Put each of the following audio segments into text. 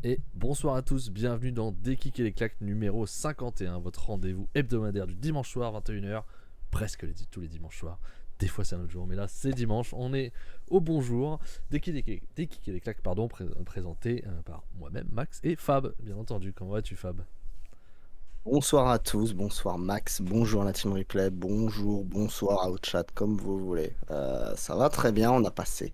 Et bonsoir à tous, bienvenue dans Des Kicks et les Claques numéro 51, votre rendez-vous hebdomadaire du dimanche soir 21h, presque tous les dimanches soirs. Des fois c'est un autre jour, mais là c'est dimanche, on est au bonjour. Des Kicks et les Claques, présenté par moi-même, Max et Fab, bien entendu. Comment vas-tu, Fab? Bonsoir à tous, bonsoir Max, bonjour la team replay, bonsoir au chat, comme vous voulez. Ça va très bien, on a passé,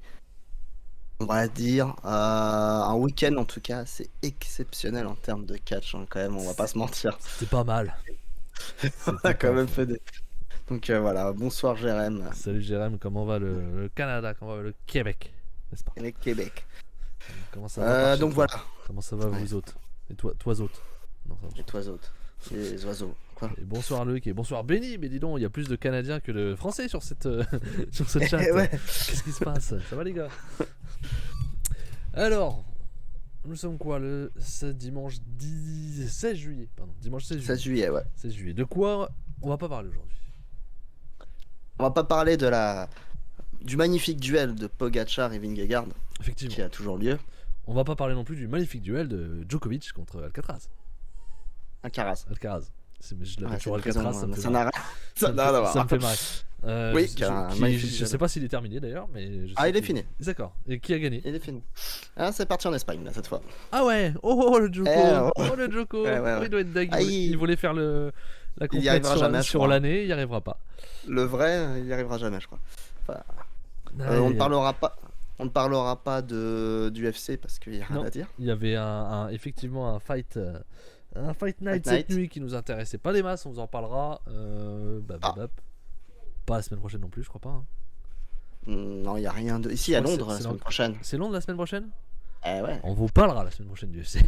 on va dire, un week-end en tout cas assez exceptionnel en termes de catch, hein, quand même, on va pas se mentir. C'était pas mal. On a C'était quand pas même fou. fait des... Donc voilà, bonsoir Jérém. Salut Jérém, comment va le Canada, comment va le Québec, n'est-ce pas? Et le Québec. Comment ça va par chez Donc toi? voilà. Comment ça va Ouais. vous autres? Et toi autres? Non, ça marche Et pas. toi autres, les oiseaux, quoi. Et bonsoir Luc et bonsoir Benny, mais dis donc, il y a plus de Canadiens que de Français sur sur ce chat. Ouais. Qu'est-ce qui se passe? Ça va les gars? Alors, nous sommes quoi ce dimanche 16 juillet, pardon, dimanche 16 juillet. 16 juillet, ouais. 16 juillet. De quoi on va pas parler aujourd'hui? On va pas parler du magnifique duel de Pogacar et Vingegaard Effectivement. qui a toujours lieu. On va pas parler non plus du magnifique duel de Djokovic contre Alcaraz. Alcaraz. Je l'appelle Ouais, toujours c'est une Alcatraz, ça me fait ça marrer. n'a rien. Ça me fait marrer. Oui, qui a un magnifique je duel. sais pas s'il est terminé d'ailleurs, mais je sais Il est qu'il- fini. D'accord. Et qui a gagné? Il est fini. Ah, c'est parti en Espagne, là, cette fois. Ah ouais. Oh le Joko. Oh. Oh le Joko. Ouais. Oh, il doit être dingue. Ah, Il voulait faire la Il y compète arrivera jamais, je sur crois. l'année, il y arrivera pas. Le vrai, il n'y arrivera jamais, je crois. Enfin, Ah, on ne parlera pas du UFC parce qu'il n'y a rien non, à dire. il y avait effectivement un fight night cette nuit qui nous intéressait pas des masses, on vous en parlera. Pas la semaine prochaine non plus, je crois pas. Hein. Non, il n'y a rien de... Ici, à crois que Londres, la c'est semaine prochaine. C'est Londres la semaine prochaine? Eh ouais. On vous parlera la semaine prochaine du UFC.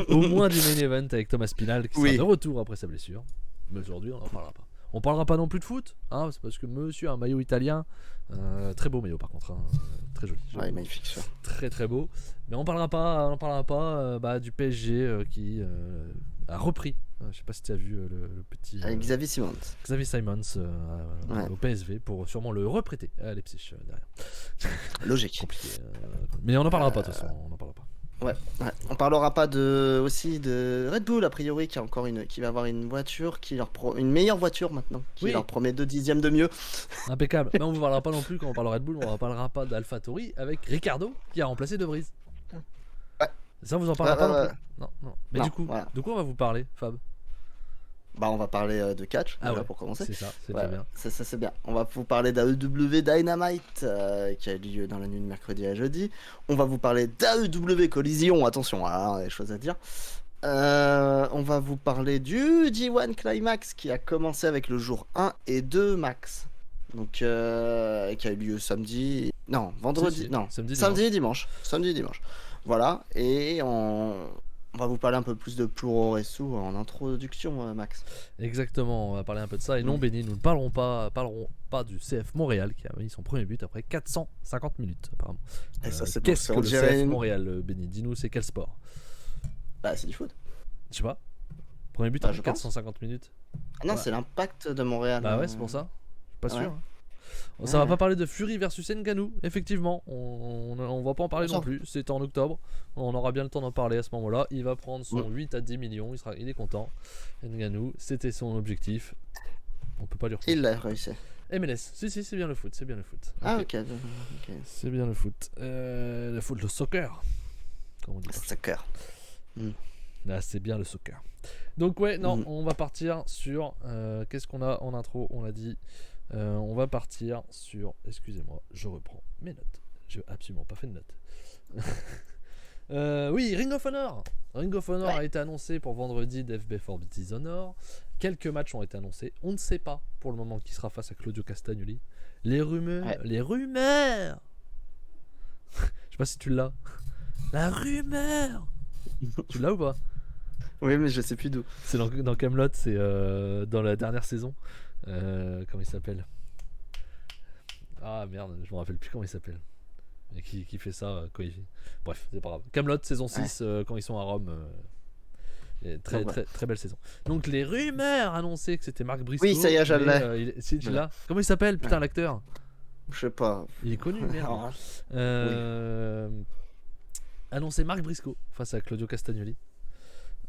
Au moins du main event avec Thomas Pinal qui sera de retour après sa blessure. Mais aujourd'hui, on n'en parlera pas. On parlera pas non plus de foot, hein, c'est parce que monsieur a un maillot italien, très beau maillot par contre, hein, très joli. Ouais, magnifique ça. Très très beau. Mais on parlera pas du PSG qui a repris. Je sais pas si tu as vu le petit Avec Xavier Simons. Xavier Simons au PSV pour sûrement le reprêter à Leipzig derrière. Logique. Compliqué. Mais on n'en parlera pas de toute façon, on n'en parlera pas. Ouais. On parlera pas aussi de Red Bull a priori qui va avoir une voiture une meilleure voiture maintenant qui leur promet 2 dixièmes de mieux. Impeccable. Mais on vous parlera pas non plus quand on parle de Red Bull, on ne parlera pas d'AlphaTauri avec Ricardo qui a remplacé De Vries. Ouais. Ça on vous en parlera pas non plus. Non. Mais non, du coup, voilà. de quoi on va vous parler, Fab? On va parler de catch pour commencer. C'est ça, c'est très bien. Ça c'est bien. On va vous parler d'AEW Dynamite qui a eu lieu dans la nuit de mercredi à jeudi. On va vous parler d'AEW Collision, attention, on a des choses à dire. On va vous parler du G1 Climax qui a commencé avec le jour 1 et 2 max. Donc qui a eu lieu vendredi, samedi et dimanche. Voilà, et on va vous parler un peu plus de Puroresu en introduction, Max. Exactement, on va parler un peu de ça. Et non, Benny, nous ne parlerons pas du CF Montréal qui a mis son premier but après 450 minutes, apparemment. Et ça, c'est qu'est-ce que le CF Montréal, Benny? Dis-nous, c'est quel sport? C'est du foot. Je sais pas. Premier but après 450 minutes. Ah non, c'est l'Impact de Montréal. Bah ouais, c'est pour ça. Je suis pas sûr. Hein. Ça va pas parler de Fury versus Ngannou, effectivement. On va pas en parler non plus. C'est en octobre. On aura bien le temps d'en parler à ce moment-là. Il va prendre son 8 à 10 millions. Il est content. Ngannou, c'était son objectif. On peut pas lui refuser. Il l'a réussi. MLS, si, c'est bien le foot. Ah, ok. C'est bien le foot. Le soccer. Comment on dit? Soccer. Là, c'est bien le soccer. Donc, on va partir sur. Qu'est-ce qu'on a en intro? On l'a dit. On va partir sur. Excusez-moi, je reprends mes notes. Je n'ai absolument pas fait de notes. Oui, Ring of Honor. Ring of Honor a été annoncé pour vendredi d'FB for Dishonored. Quelques matchs ont été annoncés. On ne sait pas pour le moment qui sera face à Claudio Castagnoli. Les rumeurs. Je sais pas si tu l'as. La rumeur. Tu l'as ou pas? Oui, mais je sais plus d'où. C'est dans Camelot, c'est dans la dernière saison. Comment il s'appelle? Ah merde, je me rappelle plus comment il s'appelle. Et qui fait ça quand il... Bref, c'est pas grave. Camelot saison 6 quand ils sont à Rome. Très belle saison. Donc les rumeurs annonçaient que c'était Marc Briscoe. Oui, ça y est, je l'ai. Tu l'as. Comment il s'appelle, putain, l'acteur? Je sais pas. Il est connu, merde. annoncé Marc Briscoe face à Claudio Castagnoli.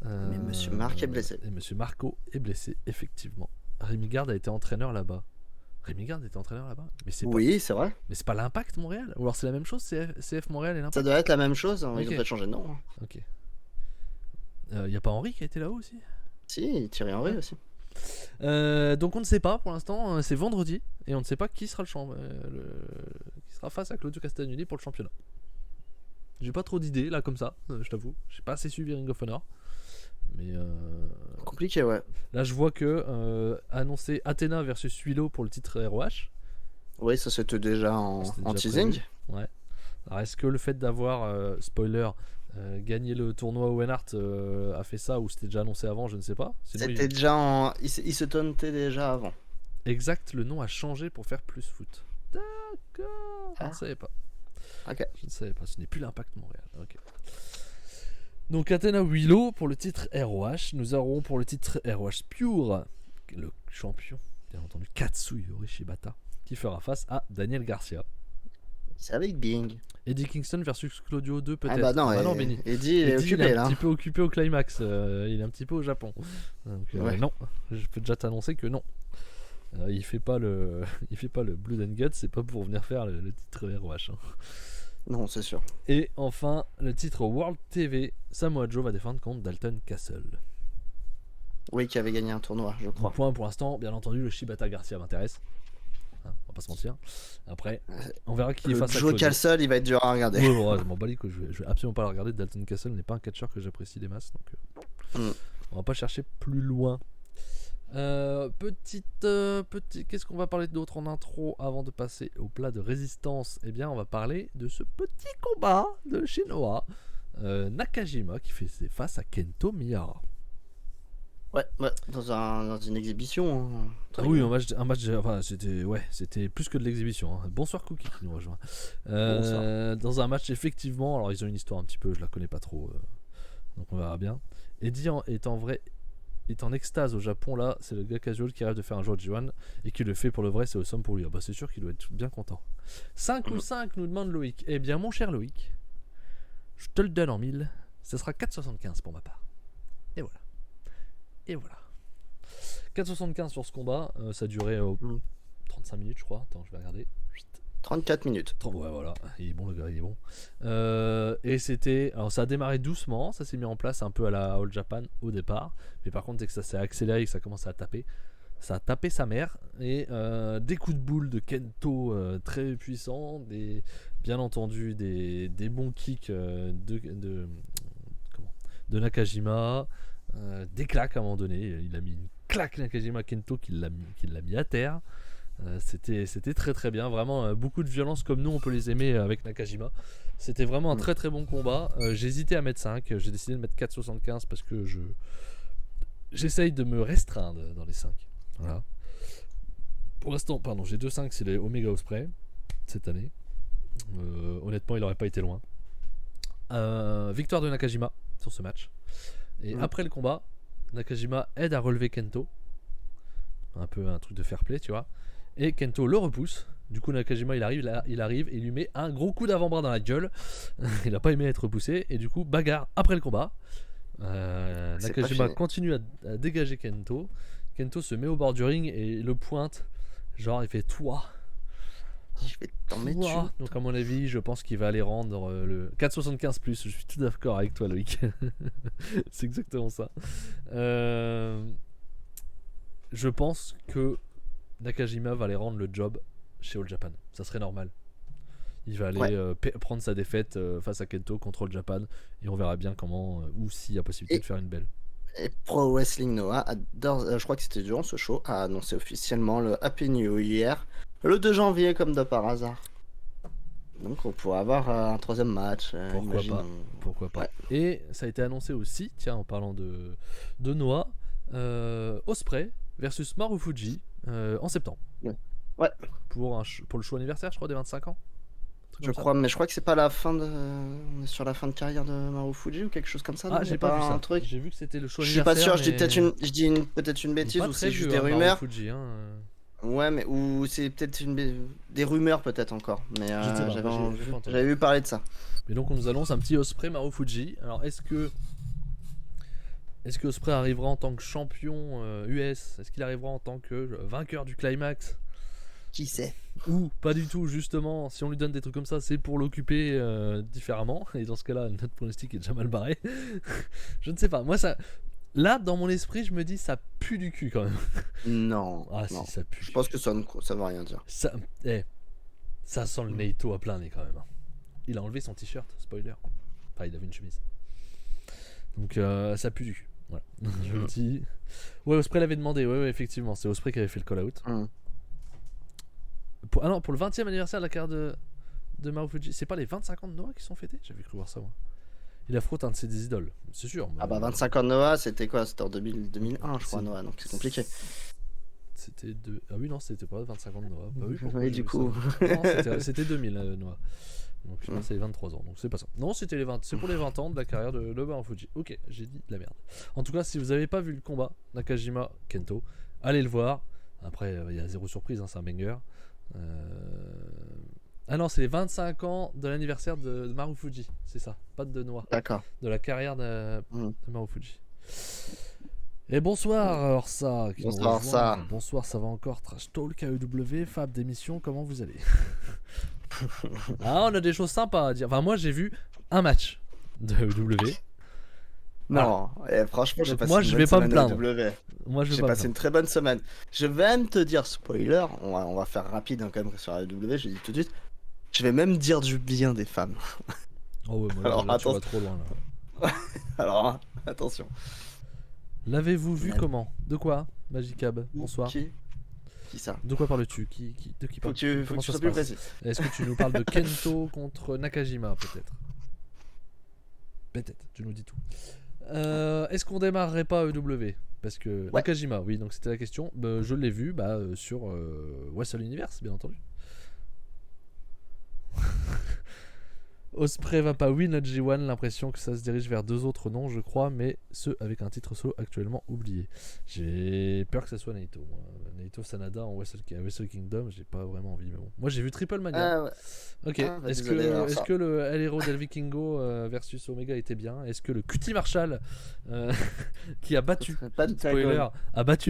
Mais Monsieur Marc est blessé. Et Monsieur Marco est blessé, effectivement. Rémi Garde a été entraîneur là-bas. Rémi Garde était entraîneur là-bas, mais c'est Oui, c'est vrai. mais c'est pas l'Impact Montréal. Ou alors c'est la même chose, CF Montréal et l'Impact. Ça doit être la même chose. Ils Ok. ont peut-être changé de nom. Hein. Ok. Y a pas Henri qui a été là-haut aussi. Si, Thierry Henry aussi. Donc on ne sait pas pour l'instant. C'est vendredi et on ne sait pas qui sera qui sera face à Claudio Castagnoli pour le championnat. J'ai pas trop d'idées là comme ça, je t'avoue. J'ai pas assez suivi Ring of Honor. Mais Compliqué, ouais. là je vois que annoncé Athena versus Willow pour le titre ROH. Oui, ça c'était déjà en C'était déjà teasing. prévu. Ouais. Alors est-ce que le fait d'avoir spoiler gagné le tournoi Owen Hart a fait ça ou c'était déjà annoncé avant, je ne sais pas. Sinon, C'était déjà en. Il se tauntait déjà avant. Exact, le nom a changé pour faire plus foot. D'accord. Je Ah. ne savais pas. Ok. Je ne savais pas. Ce n'est plus l'Impact Montréal. Ok. Donc Athena Willow pour le titre ROH. Nous aurons pour le titre ROH Pure le champion, bien entendu, Katsuyori Shibata, qui fera face à Daniel Garcia. C'est avec Bing. Eddie Kingston versus Claudio 2 peut-être. Ah bah non, Benny. Eddie il est Eddie, occupé il est là. un petit peu occupé au climax. Il est un petit peu au Japon. Donc, Ouais. non, je peux déjà t'annoncer que non. Il fait pas le Blood and Guts, c'est pas pour venir faire le titre ROH. Hein. Non, c'est sûr. Et enfin, le titre World TV, Samoa Joe va défendre contre Dalton Castle. Oui, qui avait gagné un tournoi, je crois. Point pour l'instant, bien entendu, le Shibata Garcia m'intéresse. Hein, on va pas se mentir. Après, on verra qui est Le face à Joe Claudio. Castle, il va être dur à regarder. Ouais, ouais, je m'en bats les couilles, je vais absolument pas le regarder. Dalton Castle n'est pas un catcheur que j'apprécie des masses, donc on va pas chercher plus loin. Qu'est-ce qu'on va parler d'autre en intro avant de passer au plat de résistance? Eh bien, on va parler de ce petit combat de Shinoa Nakajima qui fait face à Kento Miyara. Ouais, dans une exhibition. Hein. Ah oui, un match, enfin, c'était plus que de l'exhibition. Hein. Bonsoir Cookie qui nous rejoint. Bonsoir. Dans un match effectivement, alors ils ont une histoire un petit peu, je la connais pas trop, donc on verra bien. Eddie est en extase au Japon là, c'est le gars casual qui rêve de faire un joueur de J1 et qui le fait pour le vrai, c'est awesome pour lui. Ah bah c'est sûr qu'il doit être bien content. 5 ou 5 nous demande Loïc. Eh bien mon cher Loïc, je te le donne en 1000, ce sera 4,75 pour ma part. Et voilà. Et voilà. 4,75 sur ce combat, ça a duré 35 minutes je crois. Attends, je vais regarder. 34 minutes. Ouais, voilà, il est bon le gars, il est bon. Et c'était. Alors ça a démarré doucement, ça s'est mis en place un peu à la All Japan au départ. Mais par contre, dès que ça s'est accéléré et que ça commence à taper, ça a tapé sa mère. Et des coups de boule de Kento très puissants, bien entendu des bons kicks de Nakajima, des claques à un moment donné. Il a mis une claque Nakajima à Kento qui l'a mis à terre. C'était très très bien, vraiment beaucoup de violence comme nous on peut les aimer avec Nakajima. C'était vraiment un très très bon combat. J'ai hésité à mettre 5, j'ai décidé de mettre 4,75 parce que j'essaye de me restreindre dans les 5. Voilà. Pour l'instant, pardon, j'ai 2,5, c'est les Omega Ospreay cette année. Honnêtement, il aurait pas été loin. Victoire de Nakajima sur ce match. Et après le combat, Nakajima aide à relever Kento. Un peu un truc de fair play, tu vois. Et Kento le repousse. Du coup Nakajima il arrive et il lui met un gros coup d'avant-bras dans la gueule. Il a pas aimé être repoussé. Et du coup bagarre après le combat. Nakajima continue à dégager Kento. Kento se met au bord du ring et le pointe. Genre il fait toi. Je vais t'en mettre dessus. Donc à mon avis je pense qu'il va aller rendre le 4,75 plus. Je suis tout d'accord avec toi Loïc. C'est exactement ça. Je pense que Nakajima va aller rendre le job chez All Japan. Ça serait normal. Il va aller prendre sa défaite face à Kento contre All Japan et on verra bien comment ou s'il y a possibilité de faire une belle. Et Pro Wrestling Noah, je crois que c'était durant ce show, a annoncé officiellement le Happy New Year le 2 janvier comme de par hasard. Donc on pourrait avoir un troisième match. Pourquoi pas. Ouais. Et ça a été annoncé aussi, tiens en parlant de Noah, Ospreay versus Marufuji en septembre. Ouais. Pour le show anniversaire, je crois, des 25 ans. Je crois, mais je crois que c'est pas la fin de. On est sur la fin de carrière de Marufuji ou quelque chose comme ça. Ah, j'ai pas vu ça. Truc. J'ai vu que c'était le show anniversaire. Je suis pas sûr, mais... je dis peut-être une bêtise ou c'est juste des rumeurs. Marufuji, hein. Ouais, mais ou c'est peut-être des rumeurs peut-être encore. Mais Je ne sais pas, j'ai pas entendu. j'avais vu parler de ça. Mais donc on nous annonce un petit Ospreay Marufuji. Alors est-ce que Ospreay arrivera en tant que champion US? Est-ce qu'il arrivera en tant que vainqueur du climax? Qui sait? Ou pas du tout, justement, si on lui donne des trucs comme ça, c'est pour l'occuper différemment. Et dans ce cas-là, notre pronostic est déjà mal barré. Je ne sais pas. Moi, ça. Là, dans mon esprit, je me dis ça pue du cul quand même. Non. Ah, non. si, ça pue. Je pense que ça va rien dire. Ça, ça sent le Naito à plein nez quand même. Il a enlevé son t-shirt, spoiler. Enfin, il avait une chemise. Donc, ça pue du cul. Voilà. Je le dis. Ouais, Ospreay l'avait demandé. Ouais, effectivement. C'est Ospreay qui avait fait le call-out. Pour le 20e anniversaire de la carrière de Marufuji, c'est pas les 25 ans de Noah qui sont fêtés? J'avais cru voir ça, moi. Il affronte un de ses idoles, c'est sûr. Ah bah 25 ans de Noah, c'était quoi? C'était en 2001, je crois, Noah, donc c'est compliqué. C'était Ah oui, non, c'était pas 25 ans de Noah. Bah oui, oui, du coup. Non, c'était 2000, Noah. Donc c'est les 23 ans, donc c'est pas ça. Non, c'est pour les 20 ans de la carrière de Marufuji. Ok, j'ai dit de la merde. En tout cas, si vous avez pas vu le combat Nakajima Kento, allez le voir. Après, il y a zéro surprise, c'est un banger. Ah non, c'est les 25 ans de l'anniversaire de Marufuji, c'est ça, pas de Noah. D'accord. De la carrière de Marufuji. Et bonsoir Orsa. Bonsoir Orsa. Bonsoir, ça va encore? Trash Talk, AEW, Fab d'émission, comment vous allez? Ah, on a des choses sympas à dire. Enfin, moi j'ai vu un match de AEW. Non, franchement, j'ai passé je vais pas me plaindre. Moi, j'ai passé une très bonne semaine. Je vais même te dire, spoiler, on va faire rapide quand même sur AEW, je dis tout de suite. Je vais même dire du bien des femmes. Oh ouais, moi, alors, là, tu vas trop loin là. Alors, attention. L'avez-vous vu comment? De quoi? Magicab, bonsoir. Qui ça? De quoi parles-tu? De qui parles? Faut que tu sois plus précis. Est-ce que tu nous parles de Kento contre Nakajima, peut-être? Peut-être, tu nous dis tout. Est-ce qu'on démarrerait pas AEW? Parce que Nakajima, oui, donc c'était la question. Je l'ai vu sur Wrestle Universe, bien entendu. Ospreay va pas win la G1, l'impression que ça se dirige vers deux autres noms, je crois, mais ceux avec un titre solo actuellement oublié. J'ai peur que ça soit Naito. Naito Sanada en Wrestle Kingdom, j'ai pas vraiment envie, mais bon. Moi j'ai vu Triple Mania. Ok, est-ce que le El Hero del Vikingo versus Omega était bien? Est-ce que le QT Marshall qui a battu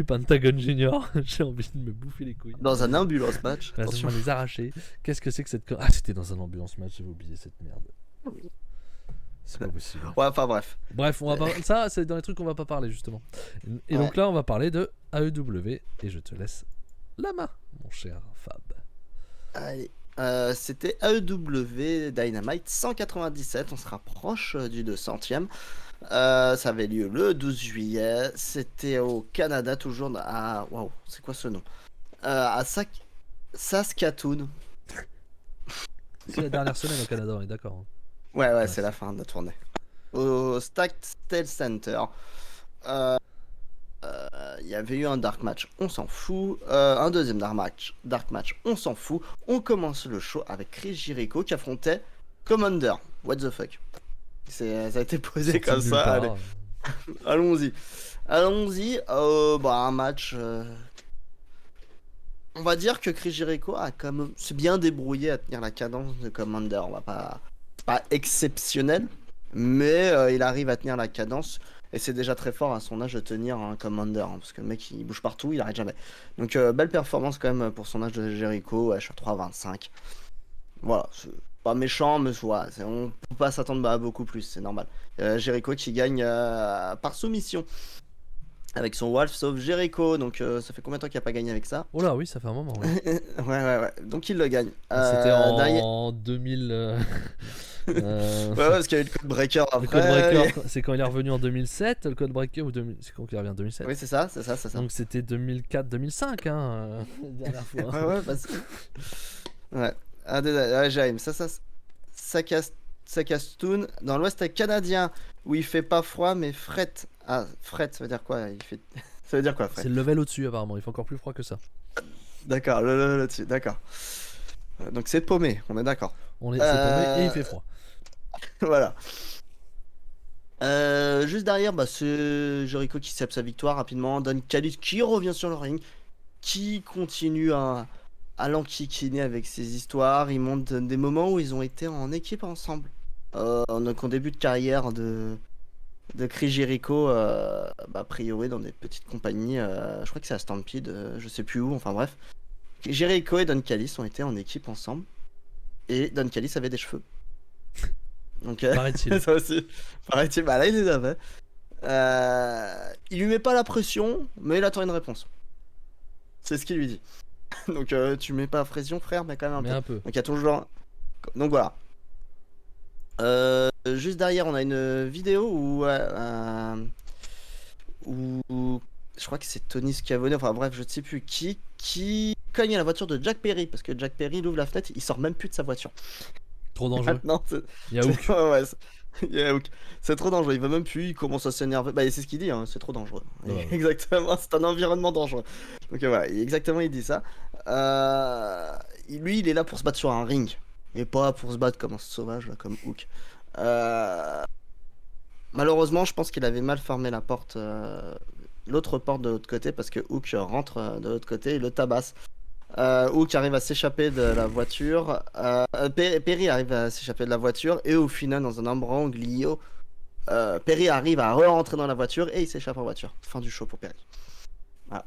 Pentagon Junior, j'ai envie de me bouffer les couilles. Dans un ambulance match. Attention. Les arracher. Qu'est-ce que c'est que cette... Ah, c'était dans un ambulance match, j'avais oublié cette merde. C'est pas possible. Ouais, enfin bref. Bref, on va ça, c'est dans les trucs qu'on va pas parler justement. Et donc là, on va parler de AEW. Et je te laisse la main, mon cher Fab. Allez. C'était AEW Dynamite 197. On se rapproche du 200e. Ça avait lieu le 12 juillet. C'était au Canada, toujours à... Waouh, c'est quoi ce nom? À Saskatoon. C'est la dernière semaine au Canada, on est d'accord. Hein. Ouais, c'est la fin de la tournée. Au Steel Center. Il y avait eu un dark match, on s'en fout. Un deuxième dark match, on s'en fout. On commence le show avec Chris Jericho qui affrontait Commander. What the fuck? Ça a été posé comme ça. Allez. Allons-y. Un match. On va dire que Chris Jericho s'est bien débrouillé à tenir la cadence de Commander. On va pas exceptionnel, mais il arrive à tenir la cadence. Et c'est déjà très fort à son âge de tenir un Commander, hein, parce que le mec il bouge partout, il arrête jamais. Donc belle performance quand même pour son âge de Jericho, je suis à 3,25. Voilà, c'est pas méchant, mais voilà, on peut pas s'attendre à beaucoup plus, c'est normal. Jericho qui gagne par soumission avec son Wolf of Jericho, donc ça fait combien de temps qu'il a pas gagné avec ça? Oh là oui, ça fait un moment. Ouais, donc il le gagne. C'était en 2000... Ouais, parce qu'il y a eu le Code Breaker après. Le Code Breaker, c'est quand il est revenu en 2007, le Code Breaker, ou c'est quand il revient en 2007. Oui, c'est ça. Donc c'était 2004-2005, hein, la dernière fois. Ouais, parce que... Ouais, Jaime, Saskatoon, dans l'ouest canadien, où il fait pas froid, mais fret. Ah, fret, ça veut dire quoi? Ça veut dire quoi, fret? C'est le level au-dessus, apparemment, il fait encore plus froid que ça. D'accord, le level au-dessus, d'accord. Donc c'est paumé, on est d'accord. C'est paumé et il fait froid. Voilà. Juste derrière, c'est Jericho qui cède sa victoire rapidement. Don Callis qui revient sur le ring. qui continue à l'enquiquiner avec ses histoires. Il montre des moments où ils ont été en équipe ensemble. Donc en début de carrière de Chris Jericho, a priori dans des petites compagnies, je crois que c'est à Stampede, je sais plus où, enfin bref. Jericho et Don Callis ont été en équipe ensemble. Et Don Callis avait des cheveux. Donc, Paraît-il. ça aussi. Paraît-il, bah là il les avait. Il lui met pas la pression, mais il attend une réponse. C'est ce qu'il lui dit. Donc tu mets pas la pression, frère, mais quand même un peu. Donc il y a toujours. Donc voilà. Juste derrière, on a une vidéo où je crois que c'est Tony Schiavone, enfin bref, je ne sais plus qui cogne à la voiture de Jack Perry, parce que Jack Perry il ouvre la fenêtre, il sort même plus de sa voiture. Trop dangereux. Non, il y a Hook. Ouais, il y a Hook. C'est trop dangereux, il va même plus, il commence à s'énerver. Bah, c'est ce qu'il dit, hein, c'est trop dangereux. Ouais. Exactement, c'est un environnement dangereux. Donc voilà, exactement, il dit ça. Lui, il est là pour se battre sur un ring, et pas pour se battre comme un sauvage, là, comme Hook. Malheureusement, je pense qu'il avait mal fermé la porte, l'autre porte de l'autre côté, parce que Hook rentre de l'autre côté et le tabasse. Hook arrive à s'échapper de la voiture. Perry arrive à s'échapper de la voiture et au final, dans un imbroglio, Perry arrive à re-rentrer dans la voiture et il s'échappe en voiture. Fin du show pour Perry. Voilà.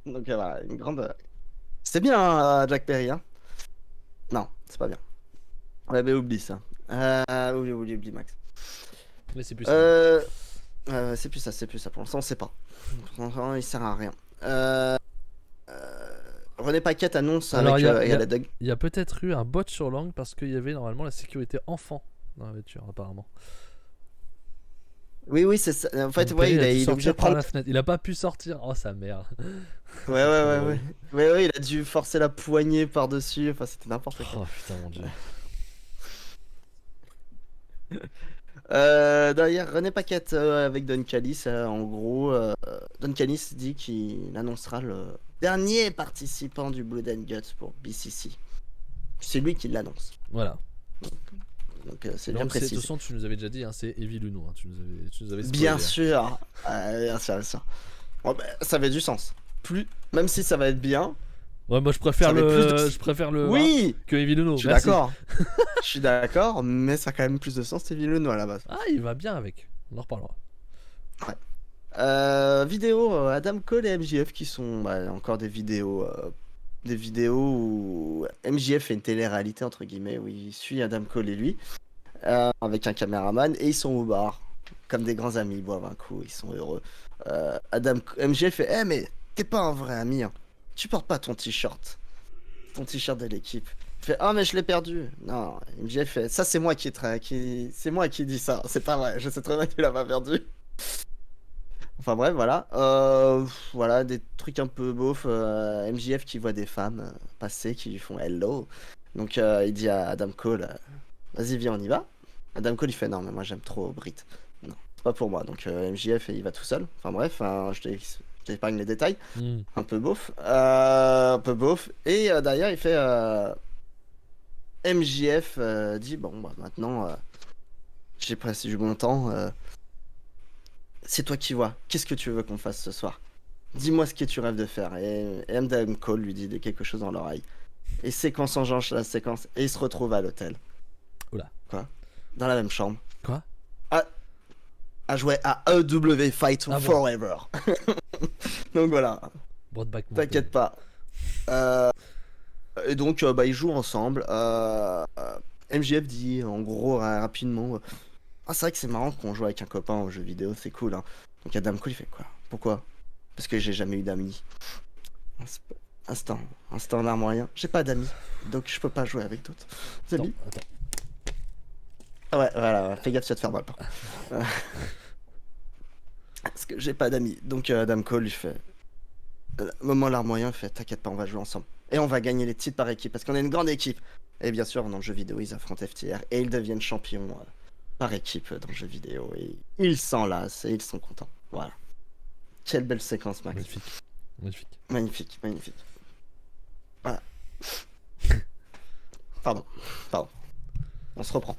Donc voilà, une grande. C'était bien, hein, Jack Perry, hein? Non, c'est pas bien. Ouais, mais oublie ça. Oublie Max. Mais c'est plus ça. C'est plus ça. Pour l'instant, on sait pas. Pour l'instant, il sert à rien. René Paquette annonce alors avec il y a peut-être eu un bot sur Lang parce qu'il y avait normalement la sécurité enfant dans la voiture apparemment. Oui, c'est ça. En fait, donc, ouais, il est obligé de prendre la fenêtre. Il a pas pu sortir. Oh sa mère. Ouais, il a dû forcer la poignée par-dessus. Enfin, c'était n'importe quoi. Oh putain, mon dieu. Derrière René Paquette avec Don Callis, en gros, Don Callis dit qu'il annoncera le dernier participant du Blood and Guts pour BCC. C'est lui qui l'annonce. Voilà. Donc c'est bien précis. De toute façon, tu nous avais déjà dit, hein, c'est Evil Uno. Hein, tu nous avais spoilé, bien sûr. Bien sûr. Bon, bah, ça avait du sens. Même si ça va être bien. Ouais, moi je préfère le oui que Evil Uno. Je suis d'accord. Je suis d'accord, mais ça a quand même plus de sens Evil Uno à la base. Ah, il va bien avec. On en reparlera. Ouais. Vidéo Adam Cole et MJF qui sont encore des vidéos où MJF fait une télé-réalité entre guillemets où il suit Adam Cole et lui avec un caméraman et ils sont au bar comme des grands amis, ils boivent un coup, ils sont heureux. MJF fait mais t'es pas un vrai ami, hein. Tu portes pas ton t-shirt de l'équipe. Il fait mais je l'ai perdu. Non, MJF fait ça, c'est moi c'est moi qui dis ça, c'est pas vrai, je sais très bien qu'il l'a pas perdu. Enfin bref, voilà. Voilà, des trucs un peu beaufs. MJF qui voit des femmes passer, qui lui font hello. Donc il dit à Adam Cole, vas-y viens on y va. Adam Cole il fait non mais moi j'aime trop Britt. Non, c'est pas pour moi. Donc MJF il va tout seul. Enfin bref, je t'épargne les détails. Un peu beauf. Et derrière il fait... MJF dit bon bah maintenant j'ai presque eu mon temps. C'est toi qui vois. Qu'est-ce que tu veux qu'on fasse ce soir? Dis-moi ce que tu rêves de faire. Et Adam Cole lui dit quelque chose dans l'oreille. Et séquence engage la séquence. Et il se retrouve à l'hôtel. Oula. Quoi? Dans la même chambre. Quoi? À jouer à AEW Fight Forever. Donc voilà. T'inquiète pas. Et donc ils jouent ensemble. MJF dit en gros rapidement... c'est vrai que c'est marrant qu'on joue avec un copain aux jeux vidéo, c'est cool, hein. Donc Adam Cole il fait quoi? Pourquoi? Parce que j'ai jamais eu d'amis. Instant d'arme moyen. J'ai pas d'amis, donc je peux pas jouer avec d'autres amis. Attends. Ah ouais, voilà, fais gaffe, tu vas te faire mal. Parce que j'ai pas d'amis. Donc Adam Cole lui fait... moment l'arme moyen, il fait t'inquiète pas, on va jouer ensemble. Et on va gagner les titres par équipe, parce qu'on est une grande équipe. Et bien sûr, dans le jeu vidéo, ils affrontent FTR, et ils deviennent champions... par équipe dans le jeu vidéo et ils s'enlacent et ils sont contents. Voilà. Quelle belle séquence, Max. Magnifique. Voilà. Pardon. On se reprend.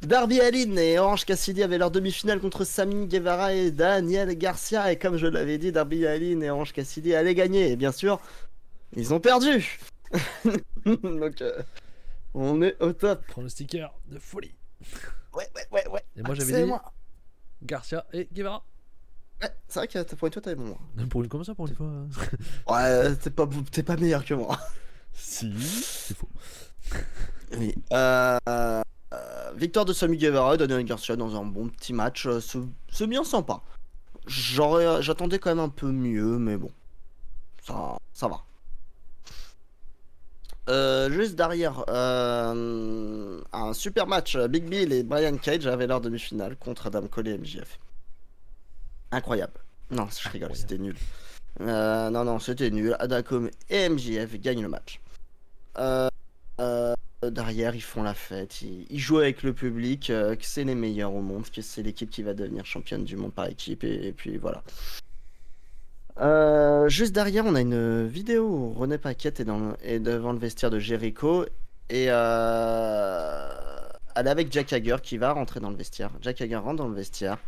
Darby Allin et Orange Cassidy avaient leur demi-finale contre Sammy Guevara et Daniel Garcia. Et comme je l'avais dit, Darby Allin et Orange Cassidy allaient gagner. Et bien sûr, ils ont perdu. Donc, on est au top. Pronostiqueur de folie. Ouais. Et moi, j'avais C'est dit moi. Garcia et Guevara. Ouais, c'est vrai que pour une fois, t'avais bon. Comment ça pour une fois? Ouais, t'es pas meilleur que moi. Si, c'est faux. Oui. Victoire de Sammy Guevara et Daniel Garcia dans un bon petit match. C'est bien sympa. J'attendais quand même un peu mieux, mais bon. Ça va. Juste derrière, un super match. Big Bill et Brian Cage avaient leur demi-finale contre Adam Cole et MJF. Incroyable. Non, je rigole, c'était nul. Non, c'était nul. Adam Cole et MJF gagnent le match. Derrière, ils font la fête. Ils jouent avec le public, que c'est les meilleurs au monde, que c'est l'équipe qui va devenir championne du monde par équipe. Et puis voilà. Juste derrière, on a une vidéo où René Paquette est devant le vestiaire de Jericho et elle est avec Jack Hager qui va rentrer dans le vestiaire. Jack Hager rentre dans le vestiaire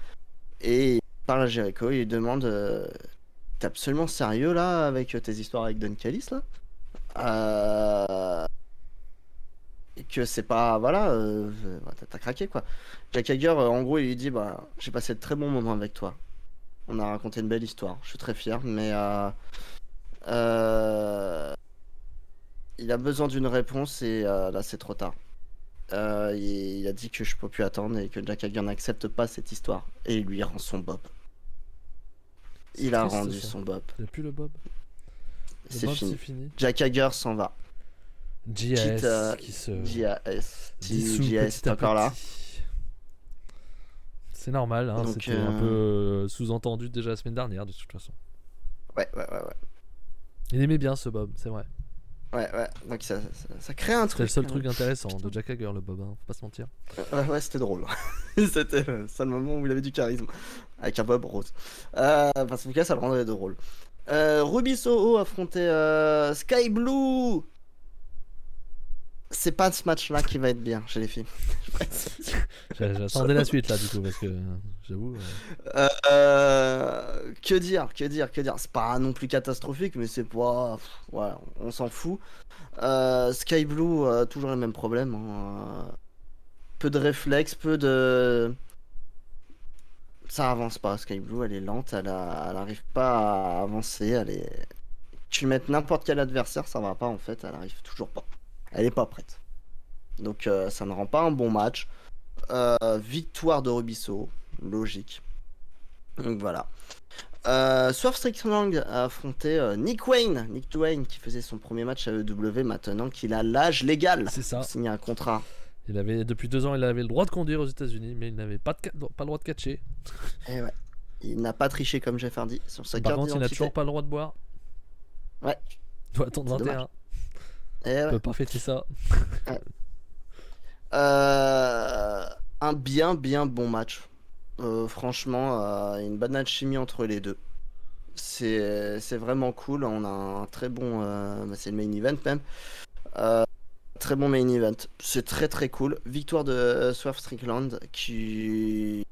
et il parle à Jericho. Il lui demande t'es absolument sérieux là avec tes histoires avec Don Callis là et que c'est pas voilà t'as craqué quoi. Jack Hager en gros il lui dit bah j'ai passé de très bons moments avec toi. On a raconté une belle histoire, je suis très fier, mais il a besoin d'une réponse et là c'est trop tard. Il a dit que je peux plus attendre et que Jack Hager n'accepte pas cette histoire et il lui rend son bob. Il a rendu son bob. Il n'y a plus le bob. C'est fini. Jack Hager s'en va. JAS qui se dissout JAS est encore là. C'est normal, hein, c'était un peu sous-entendu déjà la semaine dernière de toute façon. Ouais. Il aimait bien ce Bob, c'est vrai. Ouais, donc ça crée un truc. C'était le seul truc intéressant de Jack Hager, le Bob, hein, faut pas se mentir. Ouais, c'était drôle. C'était le seul moment où il avait du charisme. Avec un Bob rose. Parce que en tout cas, ça le rendait drôle. Ruby Soho affrontait Sky Blue. C'est pas ce match-là qui va être bien chez les filles. J'attendais la suite là du coup parce que j'avoue. Que dire. C'est pas non plus catastrophique, mais c'est pas. Voilà, on s'en fout. Sky Blue, toujours les mêmes problèmes. Hein. Peu de réflexes, peu de. Ça avance pas. Sky Blue, elle est lente, elle arrive pas à avancer. Tu mets n'importe quel adversaire, ça va pas en fait. Elle arrive toujours pas. Elle est pas prête. Donc ça ne rend pas un bon match. Victoire de Ruby Soho, logique. Donc voilà. Swerve Strickland a affronté Nick Wayne qui faisait son premier match à EW maintenant qu'il a l'âge légal. C'est ça. Pour signer un contrat. Depuis 2 ans, il avait le droit de conduire aux États-Unis, mais il n'avait pas le droit de catcher. Et ouais. Il n'a pas triché comme Jeff Hardy sur sa Par carte contre, il n'a d'identité. toujours pas le droit de boire. Ouais. Il doit attendre 21. Il peut pas fêter ça. Ouais. Un bien bon match. Franchement, une bonne alchimie entre les deux. C'est vraiment cool. On a un très bon. C'est le main event même. Très bon main event. C'est très cool. Victoire de Swerve Strickland qui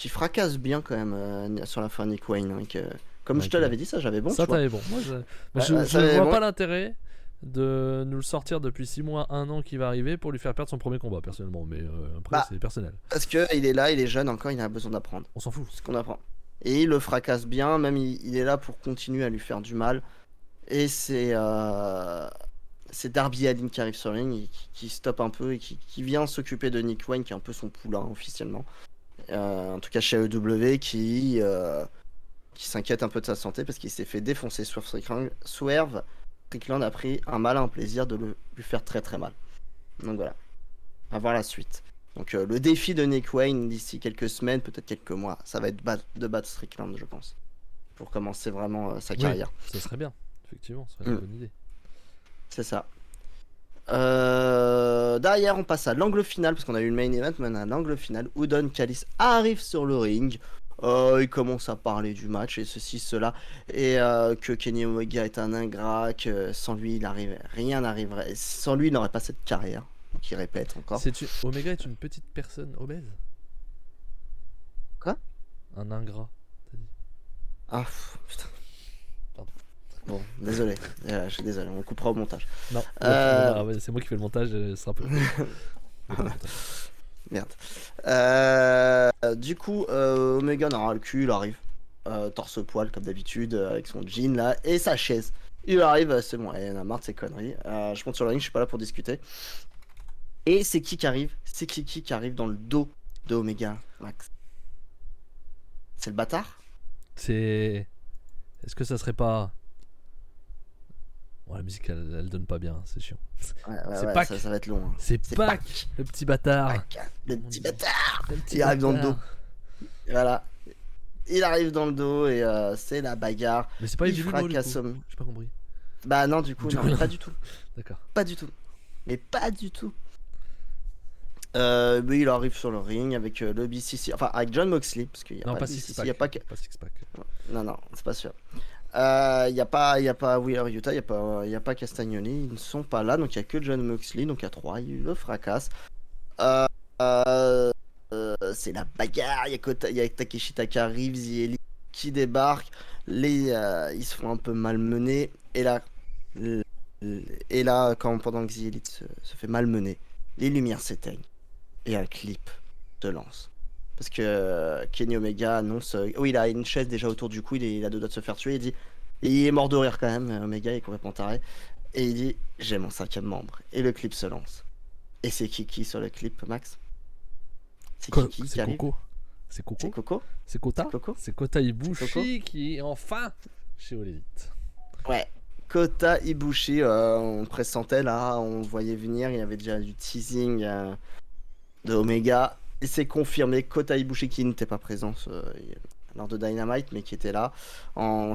fracasse bien quand même sur la fin Nick Wayne. Donc, comme je te l'avais dit, ça j'avais bon. Ça t'avais bon. Moi, je vois pas l'intérêt de nous le sortir depuis 6 mois, 1 an qui va arriver pour lui faire perdre son premier combat personnellement, mais après c'est personnel. Parce que il est là, il est jeune encore, il a besoin d'apprendre. On s'en fout. Ce qu'on apprend. Et il le fracasse bien, même il est là pour continuer à lui faire du mal. Et c'est Darby Allin qui arrive sur la ligne, qui stoppe un peu et qui vient s'occuper de Nick Wayne, qui est un peu son poulain officiellement. En tout cas chez AEW, qui s'inquiète un peu de sa santé parce qu'il s'est fait défoncer. Swerve Strickland a pris un malin plaisir de lui faire très mal. Donc voilà, à voir la suite. Donc le défi de Nick Wayne d'ici quelques semaines, peut-être quelques mois, ça va être de battre Strickland, je pense, pour commencer vraiment sa carrière. Ça serait bien, effectivement, ça serait une bonne idée. C'est ça. Derrière, on passe à l'angle final, parce qu'on a eu le main event, mais on a l'angle final où Don Callis arrive sur le ring. Il commence à parler du match et ceci, cela, et que Kenny Omega est un ingrat, que sans lui, rien n'arriverait. Sans lui, il n'aurait pas cette carrière. qui répète encore. Omega est une petite personne obèse. Quoi? Un ingrat, t'as dit. Ah, putain. Pardon. Bon, désolé. Je suis désolé, on coupera au montage. Non, c'est moi qui fais le montage, ce sera un peu. Merde. Du coup, Omega n'aura le cul, il arrive. Torse-poil comme d'habitude, avec son jean là, et sa chaise. Il arrive, c'est bon, il en a marre de ces conneries. Je monte sur le ring, je suis pas là pour discuter. Et c'est qui arrive? C'est qui arrive dans le dos de Omega, Max? C'est le bâtard? Est-ce que ça serait pas. Bon, la musique elle donne pas bien, c'est chiant. C'est Pac. Ça va être long. Hein. C'est Pac, le petit bâtard. Pac, le petit bâtard. Il arrive dans le dos. Voilà. Il arrive dans le dos et c'est la bagarre. Mais c'est pas il fracasse. J'ai pas compris. Bah non, du coup, non, pas du tout. D'accord. Pas du tout. Mais pas du tout. Mais il arrive sur le ring avec le BCC, enfin avec Jon Moxley, parce qu'il y a non, pas pas BCC, Six-Pack. il y a pas que... Pas Six-Pack. Non, c'est pas sûr. Il y a pas Wheeler Yuta, il y a pas Castagnoli, ils ne sont pas là, donc il y a que Jon Moxley, donc à 3, il le fracasse. C'est la bagarre, il y a Takeshi Takari, Zieli qui débarque, ils se font un peu malmener, et là pendant que Zieli se fait malmener, les lumières s'éteignent, et un clip se lance. Parce que Kenny Omega annonce... oui, il a une chaise déjà autour du cou, il a deux doigts de se faire tuer, il est mort de rire quand même, Omega est complètement taré, et il dit « j'ai mon 5e membre », et le clip se lance. Et c'est qui sur le clip, Max? C'est qui arrive? Coco. C'est Coco. C'est Coco. C'est Kota. C'est Kota Ibushi qui est enfin chez All Elite. Ouais. Kota Ibushi, on pressentait là, on le voyait venir, il y avait déjà du teasing de Omega. Et c'est confirmé, Kota Ibushi qui n'était pas présent lors de Dynamite, mais qui était là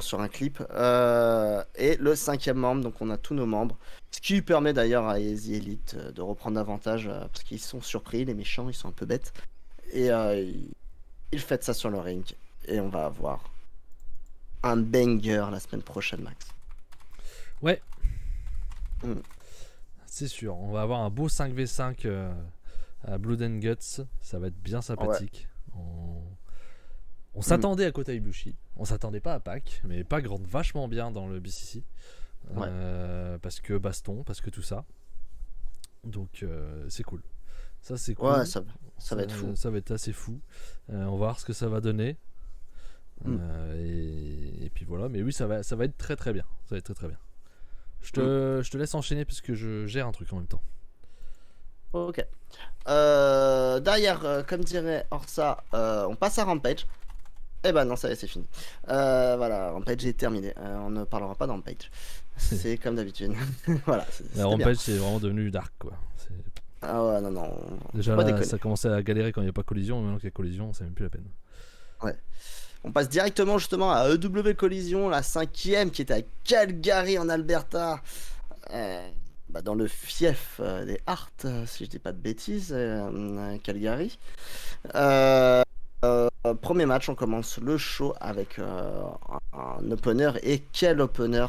sur un clip. Et le 5e membre, donc on a tous nos membres. Ce qui lui permet d'ailleurs à Easy Elite de reprendre davantage, parce qu'ils sont surpris, les méchants, ils sont un peu bêtes. Et ils fêtent ça sur le ring. Et on va avoir un banger la semaine prochaine, Max. Ouais. C'est sûr, on va avoir un beau 5v5 à Blood and Guts. Ça va être bien sympathique. Ouais. On s'attendait à Kota Ibushi. On s'attendait pas à Pac, mais Pac rentre vachement bien dans le BCC. Ouais. Parce que baston, parce que tout ça. Donc c'est cool. Ça c'est cool. Ouais, ça va être fou. Ça va être assez fou. On va voir ce que ça va donner. Et puis voilà. Mais oui, ça va être très très bien. Ça va être très très bien. Je te laisse enchaîner parce que je gère un truc en même temps. Ok. Derrière, comme dirait Orsa, on passe à Rampage. Eh ben non, ça y est, c'est fini. Voilà, Rampage est terminé. On ne parlera pas de Rampage. C'est comme d'habitude. Voilà. Rampage, c'est vraiment devenu dark, quoi. Ah ouais, non. Déjà là, ça commençait à galérer quand il n'y a pas collision. Maintenant qu'il y a collision, c'est même plus la peine. Ouais. On passe directement justement à EW Collision, la 5e, qui était à Calgary en Alberta. Dans le fief des Hart, si je dis pas de bêtises, Calgary. Premier match, on commence le show avec un opener, et quel opener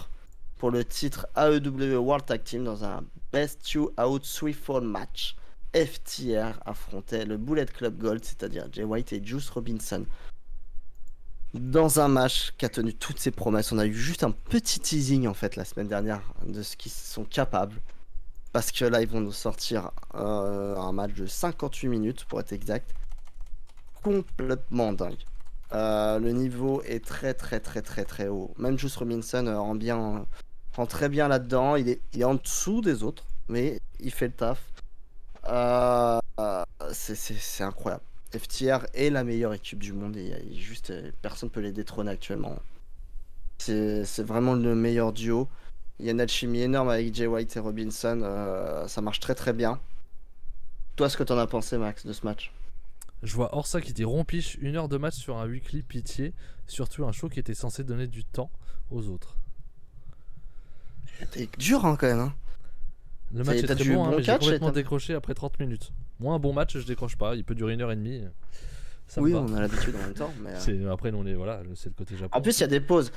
pour le titre AEW World Tag Team dans un Best You Out 3-Fall match. FTR affrontait le Bullet Club Gold, c'est-à-dire Jay White et Juice Robinson. Dans un match qui a tenu toutes ses promesses. On a eu juste un petit teasing en fait la semaine dernière de ce qu'ils sont capables. Parce que là ils vont nous sortir un match de 58 minutes pour être exact. Complètement dingue. Le niveau est très très très très très haut. Même Juice Robinson rend très bien là-dedans. Il est en dessous des autres, mais il fait le taf. C'est incroyable. FTR est la meilleure équipe du monde et juste personne peut les détrôner actuellement. C'est vraiment le meilleur duo. Il y a une alchimie énorme avec Jay White et Robinson. Ça marche très très bien. Toi, ce que t'en as pensé, Max, de ce match? Je vois Orsa qui dit rompiche 1 heure de match sur un weekly, pitié. Surtout un show qui était censé donner du temps aux autres. T'es dur hein, quand même. Hein. Le match est très bon, mais j'ai complètement décroché après 30 minutes. Moi, un bon match, je décroche pas. Il peut durer 1h30. Ça me Oui, va. on a l'habitude en même temps. Mais, Après, nous, voilà, c'est le côté Japon. En plus, il y a des pauses.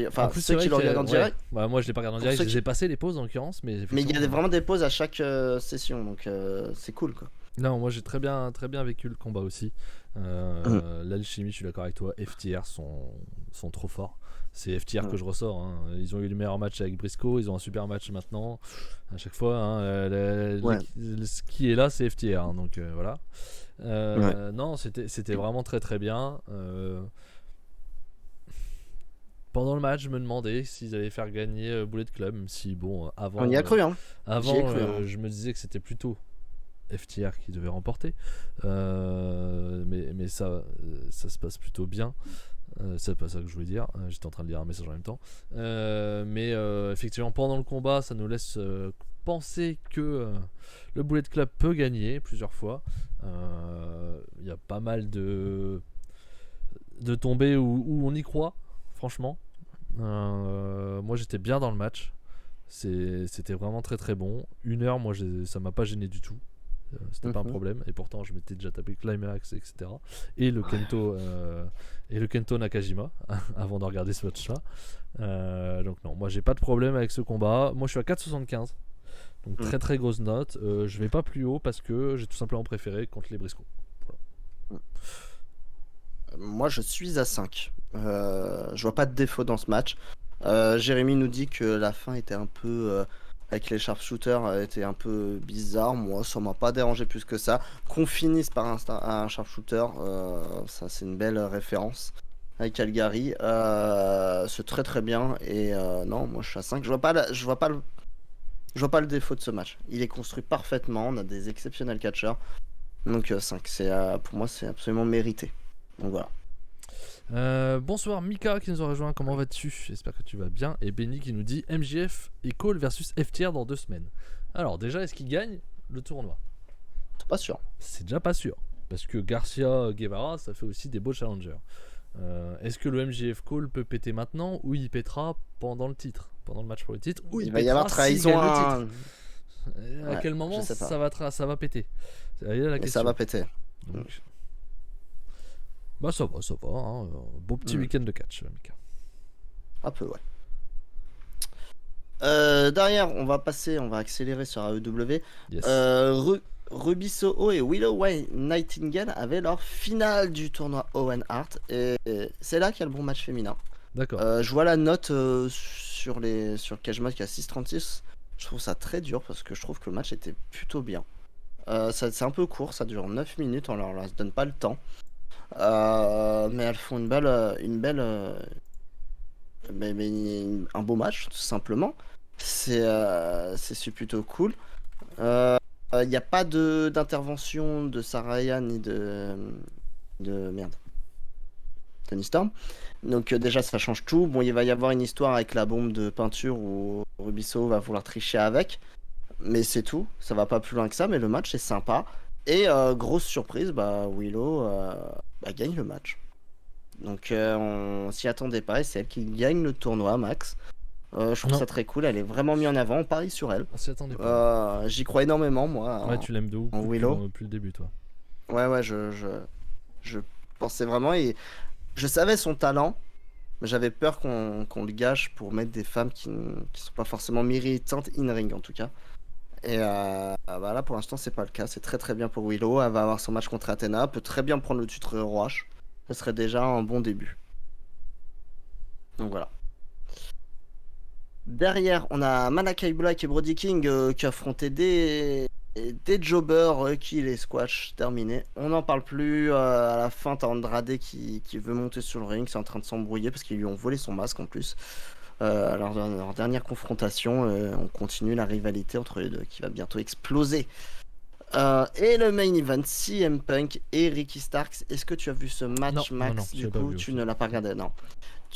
Enfin, En plus, ceux qui le regardent en direct. Bah, moi, je l'ai pas regardé en Pour direct, ceux je les qui- ai passés les pauses en l'occurrence, mais Mais il y effectivement. a vraiment des pauses à chaque session, donc c'est cool quoi. Non, moi j'ai très bien vécu le combat aussi. L'alchimie, je suis d'accord avec toi. FTR sont trop forts. C'est FTR que je ressors. Hein. Ils ont eu le meilleur match avec Briscoe, ils ont un super match maintenant. À chaque fois, hein, ce qui est là, c'est FTR. Hein, donc voilà. Non, c'était vraiment très très bien. Pendant le match, je me demandais s'ils allaient faire gagner Bullet Club, même si bon, avant, On y a cru, hein. avant, J'y ai cru, hein. je me disais que c'était plutôt FTR qui devait remporter, mais ça se passe plutôt bien. C'est pas ça que je voulais dire, j'étais en train de lire un message en même temps, mais effectivement pendant le combat ça nous laisse penser que le Bullet Club peut gagner plusieurs fois. Il y a pas mal de tombées où on y croit, franchement. Moi j'étais bien dans le match, c'était vraiment très très bon. 1 heure, moi ça m'a pas gêné du tout. C'était pas un problème, et pourtant je m'étais déjà tapé Climax, etc. Et le Kento Nakajima avant de regarder ce match là. Donc non, moi j'ai pas de problème avec ce combat. Moi je suis à 4,75, donc très très grosse note. Je vais pas plus haut parce que j'ai tout simplement préféré contre les Briscoe. Voilà. Moi je suis à 5. Je vois pas de défaut dans ce match. Jérémy nous dit que la fin était un peu avec les sharpshooters était un peu bizarre. Moi ça m'a pas dérangé plus que ça. Qu'on finisse par un sharpshooter, ça c'est une belle référence avec Calgary. C'est très très bien. Et non, moi je suis à 5. Je vois pas le défaut de ce match. Il est construit parfaitement. On a des exceptionnels catcheurs. Donc 5. Pour moi c'est absolument mérité. Donc voilà. Bonsoir Mika qui nous a rejoint, comment vas-tu? J'espère que tu vas bien. Et Benny qui nous dit MJF et Cole versus FTR dans 2 semaines. Alors déjà, est-ce qu'il gagne le tournoi? C'est pas sûr. C'est déjà pas sûr, parce que Garcia Guevara ça fait aussi des beaux challengers. Est-ce que le MJF Cole peut péter maintenant, ou il pètera pendant le titre, pendant le match pour le titre, ou il va y avoir trahison à quel moment ça va péter? Et ça va péter. Donc, bah ça va, hein. Beau petit week-end de catch, Mika. Un peu, ouais. Derrière, on va accélérer sur AEW. Yes. Ruby Soho et Willow Nightingale avaient leur finale du tournoi Owen Hart, et c'est là qu'il y a le bon match féminin. D'accord. Je vois la note sur Cage Match qui est à 6,36. Je trouve ça très dur parce que je trouve que le match était plutôt bien. C'est un peu court, ça dure 9 minutes, on leur donne pas le temps. Mais elles font un beau match tout simplement. C'est plutôt cool. Il n'y a pas d'intervention de Saraya ni de Tony Storm. Donc déjà ça change tout. Bon, il va y avoir une histoire avec la bombe de peinture où Rubisso va vouloir tricher avec, mais c'est tout. Ça va pas plus loin que ça. Mais le match est sympa. Et grosse surprise, Willow gagne le match. Donc on s'y attendait pas, et c'est elle qui gagne le tournoi, Max. Je trouve ça très cool, elle est vraiment mise en avant, on parie sur elle. On s'y attendait pas. J'y crois énormément, moi. Ouais, tu l'aimes de ouf Willow depuis le début, toi. Ouais, je pensais vraiment, et je savais son talent, mais j'avais peur qu'on le gâche pour mettre des femmes qui sont pas forcément méritantes in-ring en tout cas. Et là pour l'instant c'est pas le cas, c'est très très bien pour Willow. Elle va avoir son match contre Athena, peut très bien prendre le titre Roche, ce serait déjà un bon début. Donc voilà. Derrière on a Malakai Black et Brody King qui affrontaient des jobbers qui les squash terminés. On n'en parle plus. À la fin t'as Andrade qui veut monter sur le ring, c'est en train de s'embrouiller parce qu'ils lui ont volé son masque en plus. Leur dernière confrontation, on continue la rivalité entre les deux qui va bientôt exploser. Et le main event, CM Punk et Ricky Starks. Est-ce que tu as vu ce match, Max? Non, du coup, tu ne l'as pas regardé, non.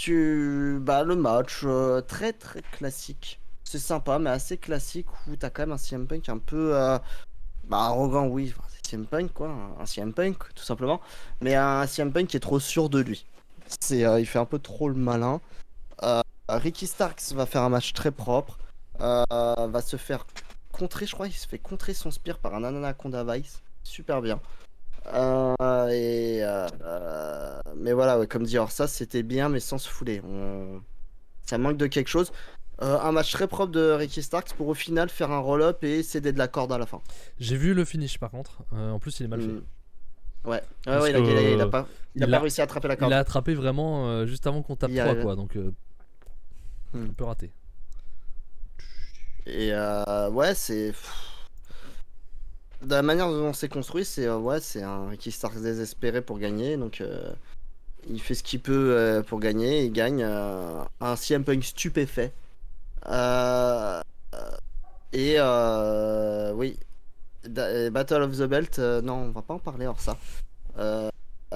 Le match très très classique. C'est sympa, mais assez classique, où t'as quand même un CM Punk un peu arrogant, oui. C'est CM Punk, quoi. Un CM Punk, tout simplement. Mais un CM Punk qui est trop sûr de lui. Il fait un peu trop le malin. Ricky Starks va faire un match très propre, va se faire contrer, je crois, il se fait contrer son spear par un Anaconda Vice, super bien. Et mais voilà, ouais, comme dit, alors ça c'était bien, mais sans se fouler. Ça manque de quelque chose. Un match très propre de Ricky Starks pour au final faire un roll-up et céder de la corde à la fin. J'ai vu le finish par contre. En plus, il est mal fait. Ouais, Parce ouais, que, il a pas réussi à attraper la il corde. a attrapé vraiment juste avant qu'on tape Il y 3 arrivait. quoi. Donc, un peu raté. Et ouais, c'est. De la manière dont c'est construit, c'est ouais, c'est un Ricky Starks désespéré pour gagner. Donc il fait ce qu'il peut pour gagner. Il gagne un CM Punk stupéfait. Euh, et oui, Battle of the Belt, non, on va pas en parler hors ça.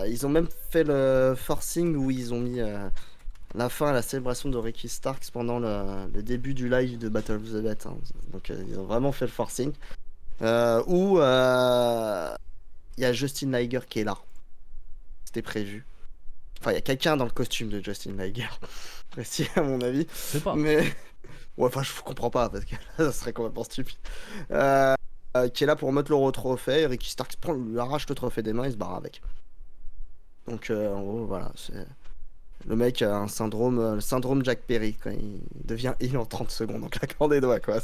Ils ont même fait le forcing où ils ont mis la fin à la célébration de Ricky Starks pendant le début du live de Battle of the Belt. Hein. Donc ils ont vraiment fait le forcing. Où il y a Justin Liger qui est là. C'était prévu. Enfin, il y a quelqu'un dans le costume de Justin Liger. Précis à mon avis. C'est pas. Mais ouais, enfin, je comprends pas parce que ça serait complètement stupide. Qui est là pour mettre le trophée. Ricky Starks lui arrache le trophée des mains et se barre avec. Donc en gros, voilà, c'est le mec a un syndrome, le syndrome Jack Perry quand il devient heal en 30 secondes en claquant des doigts, quoi.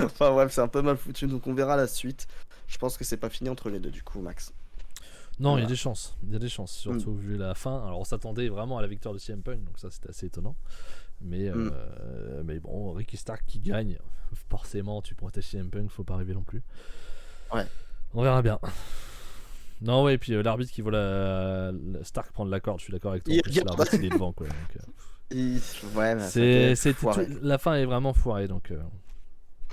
Enfin bref, c'est un peu mal foutu, donc on verra la suite. Je pense que c'est pas fini entre les deux du coup, Max. Non, il y a des chances. Il y a des chances, surtout Mm. vu la fin. Alors, on s'attendait vraiment à la victoire de CM Punk, donc ça c'était assez étonnant. Mais bon, Ricky Stark qui gagne, forcément, tu protèges CM Punk, faut pas rêver non plus. Ouais. On verra bien. Non, ouais, et puis l'arbitre qui voit la Stark prendre la corde, je suis d'accord avec toi. En plus, l'arbitre il est devant, quoi. Donc, Ouais, mais la fin est vraiment foirée, donc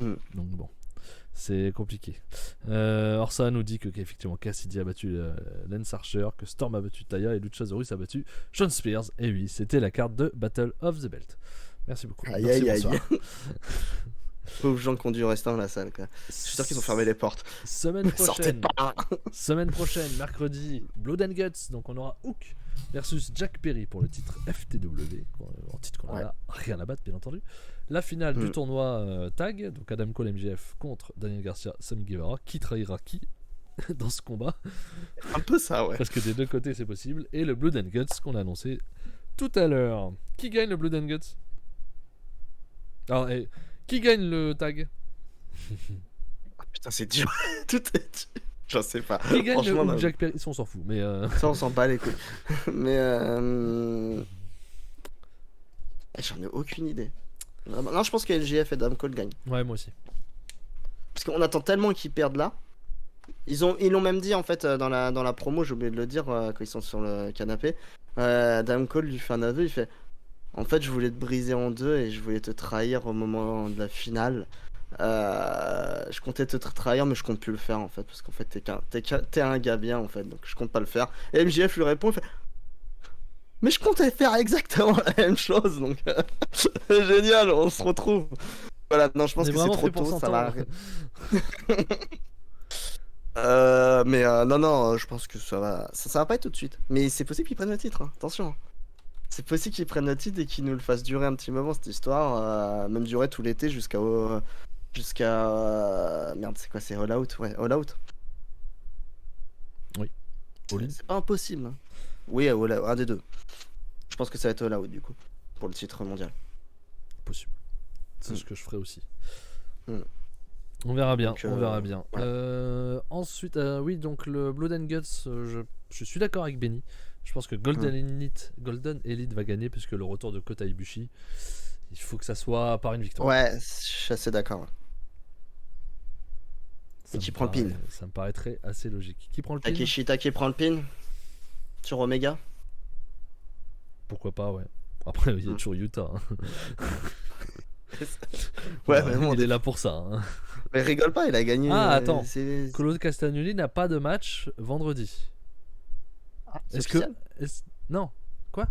Mm. bon. C'est compliqué. Orsa nous dit qu'effectivement Cassidy a battu Lance Archer, que Storm a battu Taya et Luchasaurus a battu Shawn Spears. Et oui, c'était la carte de Battle of the Belt. Merci beaucoup. Aïe, Merci, aïe, bonsoir. Pauvres gens qui ont dû rester dans la salle, quoi. Je suis sûr qu'ils ont fermé les portes. Semaine Sortez prochaine, pas. semaine prochaine, mercredi, Blood and Guts. Donc on aura Hook versus Jack Perry pour le titre FTW, en titre qu'on a rien à battre bien entendu. La finale du tournoi tag, donc Adam Cole MJF contre Daniel Garcia, Sammy Guevara. Qui trahira qui dans ce combat? Un peu ça, ouais. Parce que des deux côtés c'est possible. Et le Blood and Guts qu'on a annoncé tout à l'heure. Qui gagne le Blood and Guts? Alors, qui gagne le tag? Putain, c'est dur. Tout est dur. J'en sais pas. Qui gagne le Franchement, Jack Perry? On s'en fout, mais ça, on s'en bat les couilles. Mais j'en ai aucune idée. Non, je pense que LGF et Adam Cole gagnent. ouais, moi aussi. Parce qu'on attend tellement qu'ils perdent là. Ils l'ont même dit en fait dans la promo, j'ai oublié de le dire quand ils sont sur le canapé. Adam Cole lui fait un aveu, il fait en fait je voulais te briser en deux et je voulais te trahir au moment de la finale. Je comptais te trahir mais je compte plus le faire en fait parce qu'en fait t'es un gars bien en fait donc je compte pas le faire. Et MJF lui répond, il fait mais je comptais faire exactement la même chose donc génial, on se retrouve. Voilà, non je pense que c'est trop tôt, ça va arrêter. Mais non, je pense que ça va pas être tout de suite. Mais c'est possible qu'ils prennent le titre, hein. Attention. C'est possible qu'ils prennent le titre et qu'ils nous le fassent durer un petit moment cette histoire, même durer tout l'été jusqu'à merde, c'est quoi, c'est All Out, ouais, All Out. Oui. C'est pas impossible. Hein. Oui, un des deux. Je pense que ça va être All Out du coup pour le titre mondial. Possible. C'est ce que je ferai aussi. Mm. On verra bien, donc, on verra bien. Ouais. Ensuite, oui, donc le Blood and Guts, je suis d'accord avec Benny. Je pense que Golden Elite va gagner puisque le retour de Kota Ibushi, il faut que ça soit par une victoire. Ouais, je suis assez d'accord. Et qui prend le pin? Ça me paraîtrait assez logique. Qui prend le pin? Takeshita qui prend le pin sur Omega? Pourquoi pas, ouais. Après, il y a toujours Utah. Hein. Ouais, mais on est là pour ça. Hein. Mais rigole pas, il a gagné. Ah, attends. Claude Castagnoli n'a pas de match vendredi. Ah, Est-ce que. Non. Quoi?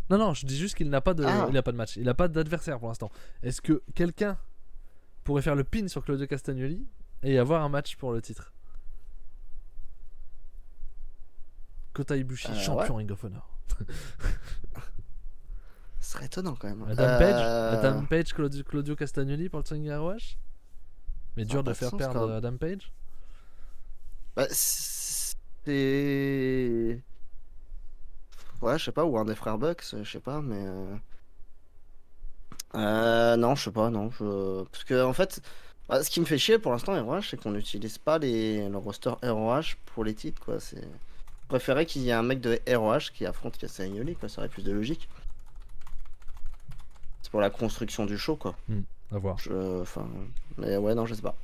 Non, je dis juste qu'il n'a pas de. Il n'a pas de match. Il n'a pas d'adversaire pour l'instant. Est-ce que quelqu'un pourrait faire le pin sur Claudio Castagnoli et avoir un match pour le titre? Kota Ibushi, champion Ring of Honor. Ce serait étonnant quand même. Adam Page, Claudio Castagnoli pour le Ring ROH. Mais dur de faire perdre Adam Page. Bah, c'est Ouais, je sais pas, ou un des frères Bucks, je sais pas, mais. Non, je sais pas, non. Parce que, en fait, ce qui me fait chier pour l'instant, ROH, c'est qu'on n'utilise pas le roster ROH pour les titres, quoi. Je préférais qu'il y ait un mec de ROH qui affronte Cassie Agnoli, quoi. Ça aurait plus de logique. C'est pour la construction du show, quoi. À voir. Enfin. Mais ouais, non, je sais pas.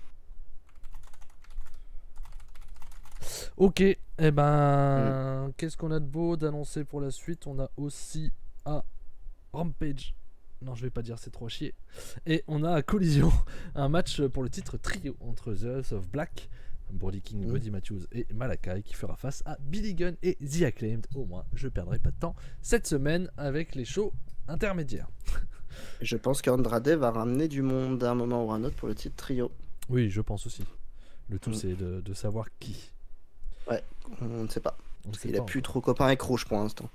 Ok, eh ben, qu'est-ce qu'on a de beau d'annoncer pour la suite? On a aussi à Rampage. Non, je vais pas dire, c'est trop chier. Et on a à Collision un match pour le titre trio entre The House of Black, Brody King, Buddy Matthews et Malakai qui fera face à Billy Gunn et The Acclaimed. Au moins, je perdrai pas de temps cette semaine avec les shows intermédiaires. Je pense qu'Andrade va ramener du monde à un moment ou à un autre pour le titre trio. Oui, je pense aussi. Le tout, c'est de savoir qui. Ouais, on ne sait pas. Parce qu'il a plus encore trop copain avec Rouge pour l'instant.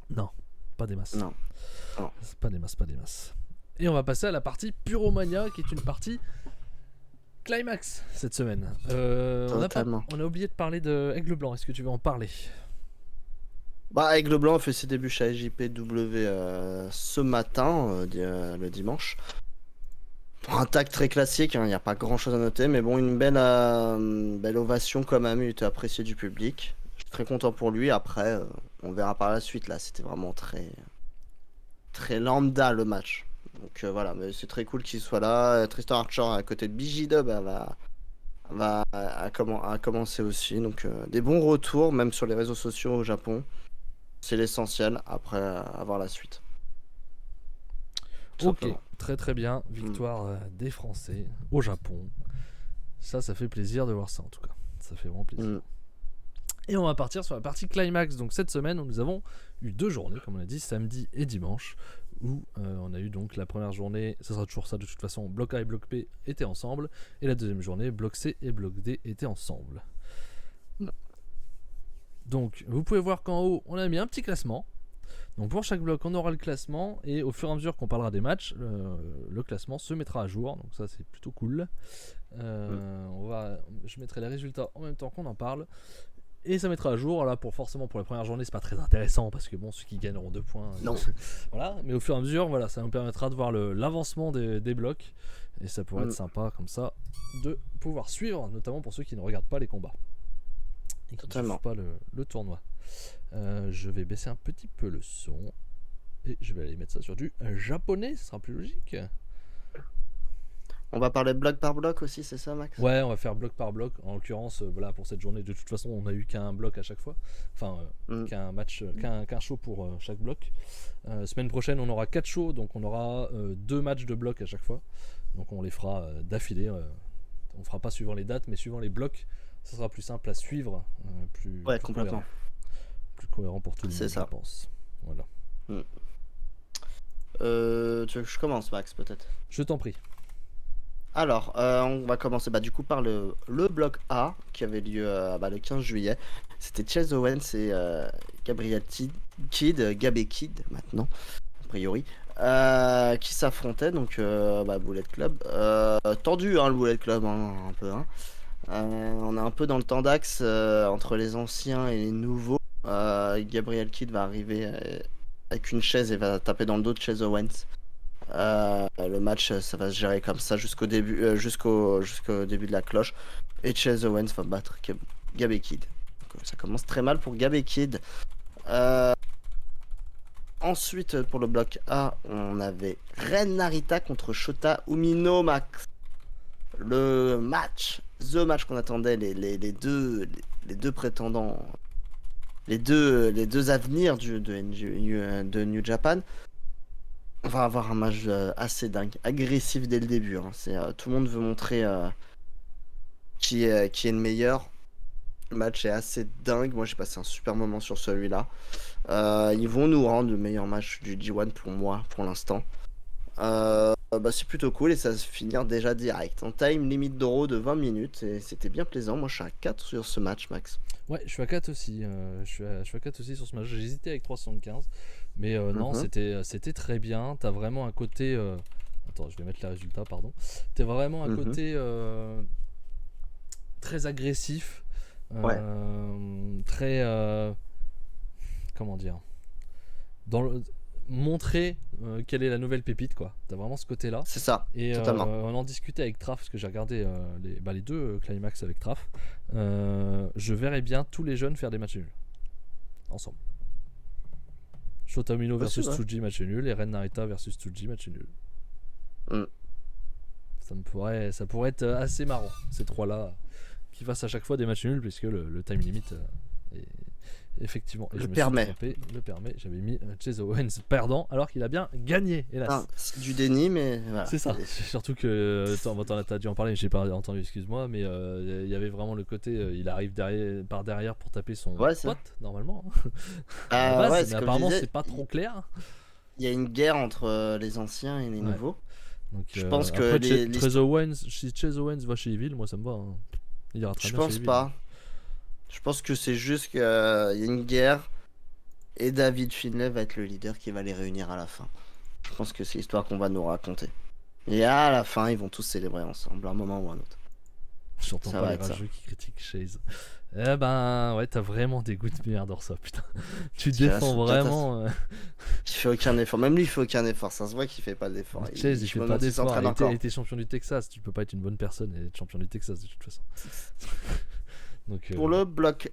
Non, pas des masses. Non. C'est pas des masses. Et on va passer à la partie Puromania, qui est une partie climax cette semaine. On a oublié de parler de Aigle Blanc. Est-ce que tu veux en parler? Bah, Aigle Blanc a fait ses débuts chez AJPW ce matin, le dimanche. Un tag très classique, il n'y a pas grand chose à noter, mais bon, une belle ovation quand même, il était apprécié du public. Je suis très content pour lui. Après, on verra par la suite. Là, c'était vraiment très lambda le match. Donc voilà, mais c'est très cool qu'il soit là. Tristan Archer à côté de BJ Dub a commencé aussi. Donc des bons retours, même sur les réseaux sociaux au Japon. C'est l'essentiel. Après, avoir la suite. Ok, très bien. Victoire des Français au Japon. Ça fait plaisir de voir ça en tout cas. Ça fait vraiment plaisir. Et on va partir sur la partie climax. Donc cette semaine, nous avons eu 2 journées, comme on a dit, samedi et dimanche, où on a eu donc la première journée, ça sera toujours ça de toute façon, bloc A et bloc P étaient ensemble, et la deuxième journée, bloc C et bloc D étaient ensemble. Donc vous pouvez voir qu'en haut, on a mis un petit classement. Donc pour chaque bloc, on aura le classement, et au fur et à mesure qu'on parlera des matchs, le classement se mettra à jour, donc ça c'est plutôt cool. Je mettrai les résultats en même temps qu'on en parle. Et ça mettra à jour, là forcément pour la première journée c'est pas très intéressant parce que bon ceux qui gagneront 2 points non. Voilà, mais au fur et à mesure voilà, ça nous permettra de voir l'avancement des blocs et ça pourrait être sympa comme ça de pouvoir suivre, notamment pour ceux qui ne regardent pas les combats et qui ne suivent pas le tournoi. Je vais baisser un petit peu le son et je vais aller mettre ça sur du japonais, ce sera plus logique. On va parler bloc par bloc aussi, c'est ça, Max? Ouais, on va faire bloc par bloc. En l'occurrence, voilà, pour cette journée, de toute façon, on n'a eu qu'un bloc à chaque fois. Enfin, qu'un match, qu'un show pour chaque bloc. Semaine prochaine, on aura 4 shows, donc on aura 2 matchs de bloc à chaque fois. Donc on les fera d'affilée. On fera pas suivant les dates, mais suivant les blocs, ça sera plus simple à suivre. Plus complètement. Plus cohérent pour tout le monde, je pense. Voilà. Tu veux que je commence, Max, peut-être? Je t'en prie. Alors, on va commencer du coup par le bloc A qui avait lieu le 15 juillet. C'était Chase Owens et Gabriel Kidd, Gabby Kidd maintenant, a priori, qui s'affrontaient. Donc, Bullet Club. Tendu, le Bullet Club, un peu. On est un peu dans le temps d'axe entre les anciens et les nouveaux. Gabriel Kidd va arriver avec une chaise et va taper dans le dos de Chase Owens. Le match ça va se gérer comme ça jusqu'au début jusqu'au début de la cloche et Chase Owens va battre Gabby Kidd. Donc, ça commence très mal pour Gabby Kidd. Ensuite pour le bloc A on avait Ren Narita contre Shota Umino, Max. Le match qu'on attendait, les deux prétendants, les deux avenirs de New Japan. On va avoir un match assez dingue, agressif dès le début. Tout le monde veut montrer qui est le meilleur. Le match est assez dingue. Moi, j'ai passé un super moment sur celui-là. Ils vont nous rendre le meilleur match du G1 pour moi, pour l'instant. C'est plutôt cool et ça va se finir déjà direct. En time limite d'euro de 20 minutes et c'était bien plaisant. Moi, je suis à 4 sur ce match, Max. Ouais, je suis à 4 aussi. Je suis à 4 aussi sur ce match. J'ai hésité avec 375. Mais non, c'était très bien. T'as vraiment un côté. Attends, je vais mettre les résultats, pardon. T'as vraiment un côté très agressif. Très. Comment dire ? montrer quelle est la nouvelle pépite, quoi. T'as vraiment ce côté-là. C'est ça, Et totalement. on en discutait avec Traf, parce que j'ai regardé les deux Climax avec Traf. Je verrais bien tous les jeunes faire des matchs nuls ensemble. Shotomino versus Possible, ouais. Tsuji, match nul. Et Ren Narita versus Tsuji, match nul. Mm. Ça pourrait être assez marrant, ces trois-là, qui fassent à chaque fois des matchs nuls, puisque le time limit est effectivement, et Le je me permet. suis trompé, le permet. J'avais mis Chase Owens perdant, alors qu'il a bien gagné, hélas. Ah, c'est du déni, mais voilà. C'est ça. Surtout que t'as dû en parler, j'ai pas entendu, excuse-moi, mais il y avait vraiment le côté, il arrive par derrière pour taper son Ouais, c'est pote, normalement. À la base, ouais, mais c'est comme je apparemment disais, c'est pas trop clair. il y a une guerre entre les anciens et les Ouais. nouveaux. Donc, Je pense que après, les- Chase Owens, si Chase Owens va chez Evil, moi ça me va. Hein. Il ira très Je bien chez pense Evil. pas. Je pense que c'est juste qu'il y a une guerre et David Finlay va être le leader qui va les réunir à la fin. Je pense que c'est l'histoire qu'on va nous raconter. Et à la fin, ils vont tous célébrer ensemble, à un moment ou un autre. J'entends Ça pas va les être ça. rageux qui critiquent Chase. Eh ben, ouais, t'as vraiment des goûts de merde, ça, putain. Tu Tu vois, défends c'est vraiment. Il fait aucun effort. Même lui, il fait aucun effort. Ça se voit qu'il fait pas d'effort. Chase, il Je fait me pas demande s'il d'effort. s'entraîne Il encore. était champion du Texas. Tu peux pas être une bonne personne et être champion du Texas, de toute façon. Donc, Pour le bloc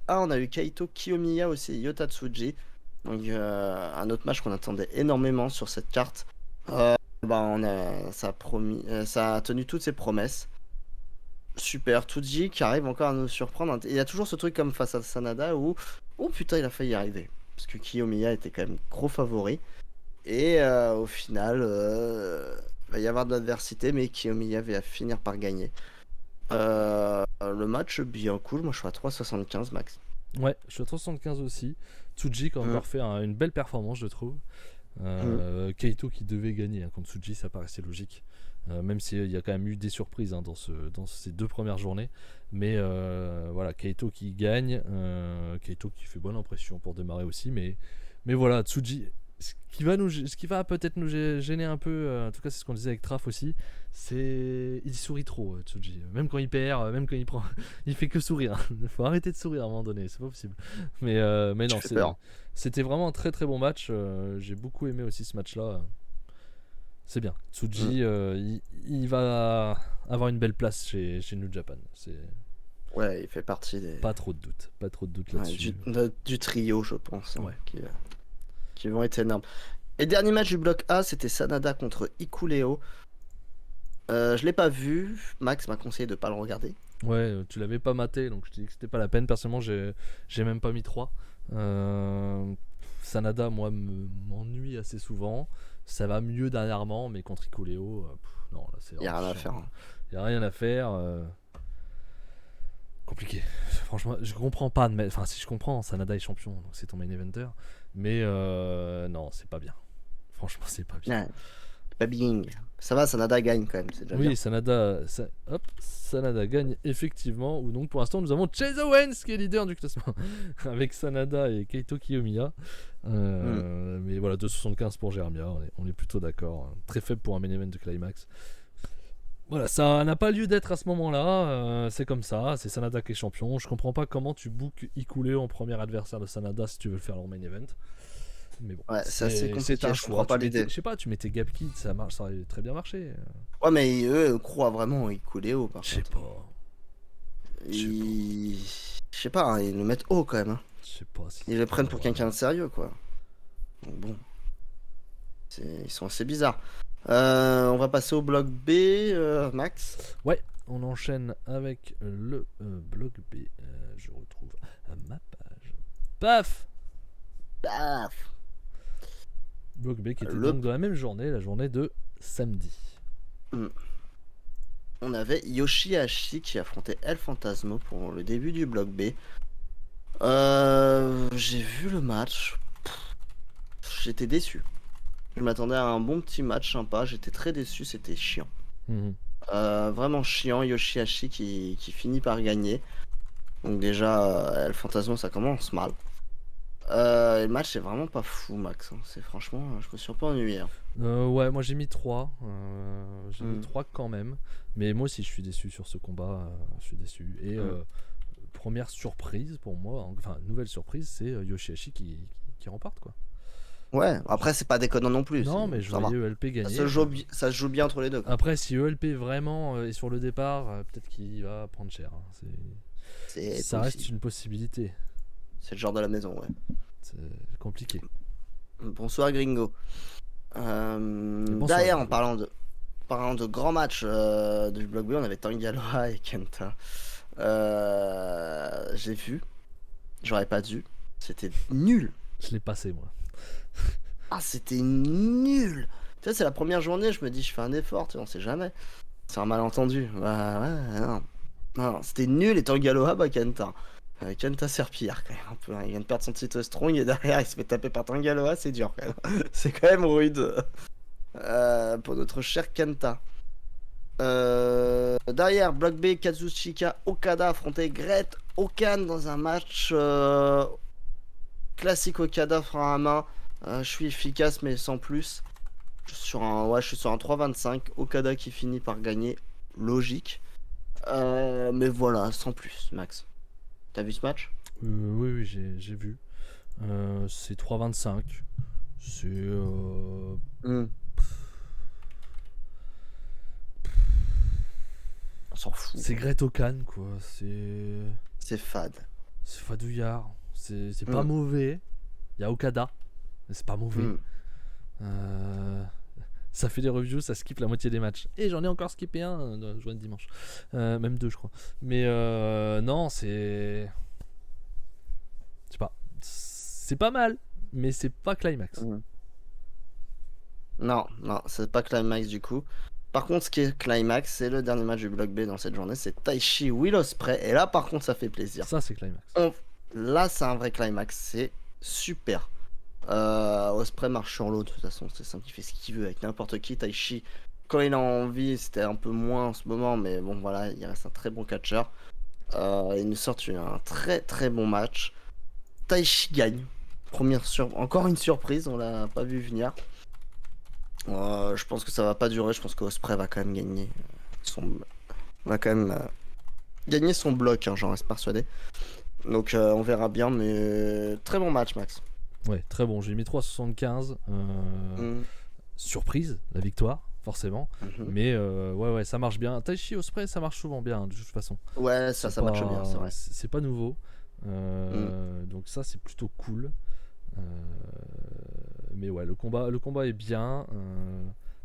A, on a eu Kaito Kiyomiya aussi, Yota Tsuji. Donc un autre match qu'on attendait énormément sur cette carte. Ça a tenu toutes ses promesses. Super, Tsuji qui arrive encore à nous surprendre. Il y a toujours ce truc comme face à Sanada où oh putain il a failli y arriver. Parce que Kiyomiya était quand même gros favori. Et au final, il va y avoir de l'adversité, mais Kiyomiya va finir par gagner. Le match bien cool, moi je suis à 3,75 max. ouais, je suis à 375 aussi. Tsuji qui a encore fait une belle performance, je trouve. Kaito qui devait gagner hein, contre Tsuji, ça paraissait logique. Même s'il y a quand même eu des surprises hein, dans ces deux premières journées. Mais voilà, Kaito qui gagne. Kaito qui fait bonne impression pour démarrer aussi. Mais voilà, Tsuji, ce qui va peut-être nous gêner un peu, en tout cas c'est ce qu'on disait avec Traf aussi, c'est il sourit trop Tsuji. Même quand il perd, même quand il prend, il fait que sourire. Il faut arrêter de sourire à un moment donné, c'est pas possible. Mais non, c'était vraiment un très très bon match. J'ai beaucoup aimé aussi ce match-là. C'est bien. Tsuji, il va avoir une belle place chez New Japan. Ouais, il fait partie des. Pas trop de doutes. Pas trop de doutes là-dessus. Du trio, je pense. Hein, Ouais. Qui vont être énormes. Et dernier match du bloc A, c'était Sanada contre Ikuleo. Je l'ai pas vu. Max m'a conseillé de pas le regarder. Ouais, tu l'avais pas maté, donc je te dis que c'était pas la peine. Personnellement, j'ai même pas mis 3. Sanada, moi, m'ennuie assez souvent. Ça va mieux dernièrement, mais contre Ikuleo, non, là c'est. Il y a rien à faire. Il y a rien à faire. Compliqué. Franchement, je comprends pas de mettre. Enfin, si je comprends, Sanada est champion, donc c'est ton main eventer. Mais non, c'est pas bien. Franchement, c'est pas bien. Ouais, pas bien. Ça va, Sanada gagne quand même. C'est déjà bien. Oui, Sanada gagne effectivement. Ou donc pour l'instant, nous avons Chase Owens qui est leader du classement avec Sanada et Kaito Kiyomiya. Mais voilà, 2,75 pour Jeremiah. On est plutôt d'accord. Très faible pour un main event de Climax. Voilà, ça n'a pas lieu d'être à ce moment-là. C'est comme ça. C'est Sanada qui est champion. Je comprends pas comment tu bookes Ikuleo en premier adversaire de Sanada si tu veux le faire en main event. Mais bon, Ouais, c'est assez compliqué. un Je choix. comprends pas l'idée. Je sais pas, tu mettais Gap Kid, ça aurait très bien marché. Ouais, mais eux croient vraiment en Ikuleo par Je sais contre. pas. Je sais pas, hein, ils le mettent haut quand même. Hein. Je sais pas. Ils le prennent pour quelqu'un de sérieux, quoi. Donc bon. Ils sont assez bizarres. On va passer au bloc B, Max. Ouais, on enchaîne avec le bloc B. Je retrouve ma page. Paf! Paf. Bloc B qui était donc dans la même journée, la journée de samedi. On avait Yoshihashi qui affrontait El Phantasmo pour le début du bloc B. J'ai vu le match. J'étais déçu. Je m'attendais à un bon petit match sympa. J'étais très déçu, c'était chiant. Vraiment chiant. Yoshihashi qui finit par gagner. Donc déjà, El Phantasmo ça commence mal. Le match c'est vraiment pas fou, Max. C'est franchement, je me suis un peu ennuyé. Ouais, moi j'ai mis 3. J'ai mis 3 quand même. Mais moi aussi je suis déçu sur ce combat. Je suis déçu. Et première surprise pour moi, enfin nouvelle surprise, c'est Yoshihashi qui remporte quoi. Ouais, après, c'est pas déconnant non plus. Non, mais je voyais ELP gagner. Ça se joue bien entre les deux. Après, si ELP vraiment est sur le départ, peut-être qu'il va prendre cher. Hein. Ça reste une possibilité. C'est le genre de la maison, ouais. C'est compliqué. Bonsoir, Gringo. D'ailleurs, en parlant de grands matchs du Bloc B, on avait Tangaloa et Kenta. J'ai vu. J'aurais pas dû. C'était nul. Je l'ai passé, moi. Ah, c'était nul. Tu sais, c'est la première journée, je me dis, je fais un effort, tu sais, on sait jamais. C'est un malentendu. Bah ouais, non. Non, c'était nul et Tangaloa, bah Kenta. Kenta Serpillard quand même un peu. Hein. Il vient de perdre son titre Strong et derrière il se fait taper par Tangaloa, c'est dur quand même. C'est quand même rude pour notre cher Kenta. Derrière, Bloc B, Kazuchika Okada affrontait Great Okan dans un match classique Okada frein à main. Je suis efficace mais sans plus. Je suis sur un 3-25. Okada qui finit par gagner. Logique. Mais voilà, sans plus, Max. T'as vu ce match? Oui, j'ai vu. C'est 3-25. C'est. On s'en fout. C'est Great Okan, quoi. C'est fade. C'est fadouillard. C'est pas mauvais. Il y a Okada. Mais c'est pas mauvais. Ça fait des reviews, ça skip la moitié des matchs. Et j'en ai encore skippé un, joint dimanche. Même deux, je crois. Mais non, c'est. Je sais pas. C'est pas mal, mais c'est pas climax. Non, c'est pas climax du coup. Par contre, ce qui est climax, c'est le dernier match du Bloc B dans cette journée. C'est Taichi Will Ospreay. Et là, par contre, ça fait plaisir. Ça, c'est climax. Là, c'est un vrai climax. C'est super. Ospreay marche sur l'eau, de toute façon, c'est simple, il fait ce qu'il veut avec n'importe qui. Taichi, quand il a envie, c'était un peu moins en ce moment, mais bon, voilà, il reste un très bon catcheur. Il nous sort un très très bon match. Taichi gagne. Encore une surprise, on l'a pas vu venir. Je pense que ça va pas durer, je pense qu'Ospreay va quand même gagner. Gagner son bloc, hein, j'en reste persuadé. Donc on verra bien, mais très bon match, Max. Ouais, très bon. J'ai mis 3,75. Surprise, la victoire, forcément. Mais ouais, ça marche bien. Taichi Ospreay, ça marche souvent bien, de toute façon. Ouais, ça marche bien, c'est vrai. C'est pas nouveau. Donc ça, c'est plutôt cool. Mais ouais, le combat est bien.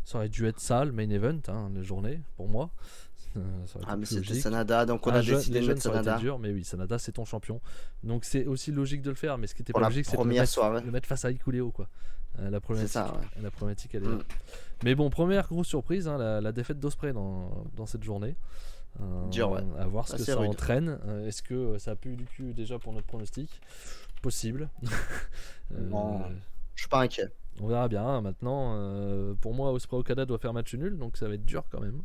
Ça aurait dû être ça, le main event, hein, la journée, pour moi. Mais c'était Sanada, donc on a décidé de mettre Sanada. Dur, mais oui, Sanada c'est ton champion, donc c'est aussi logique de le faire. Mais ce qui était pas logique, c'est de le mettre face à Hikuleo, quoi. La problématique, elle est là. Mais bon, première grosse surprise, hein, la défaite d'Ospreay dans cette journée. Dur, ouais. À voir ce que ça entraîne. Est-ce que ça a pu du cul déjà pour notre pronostic? Possible. Non, je suis pas inquiet. On verra bien. Hein. Maintenant, pour moi, Ospreay Okada doit faire match nul, donc ça va être dur quand même.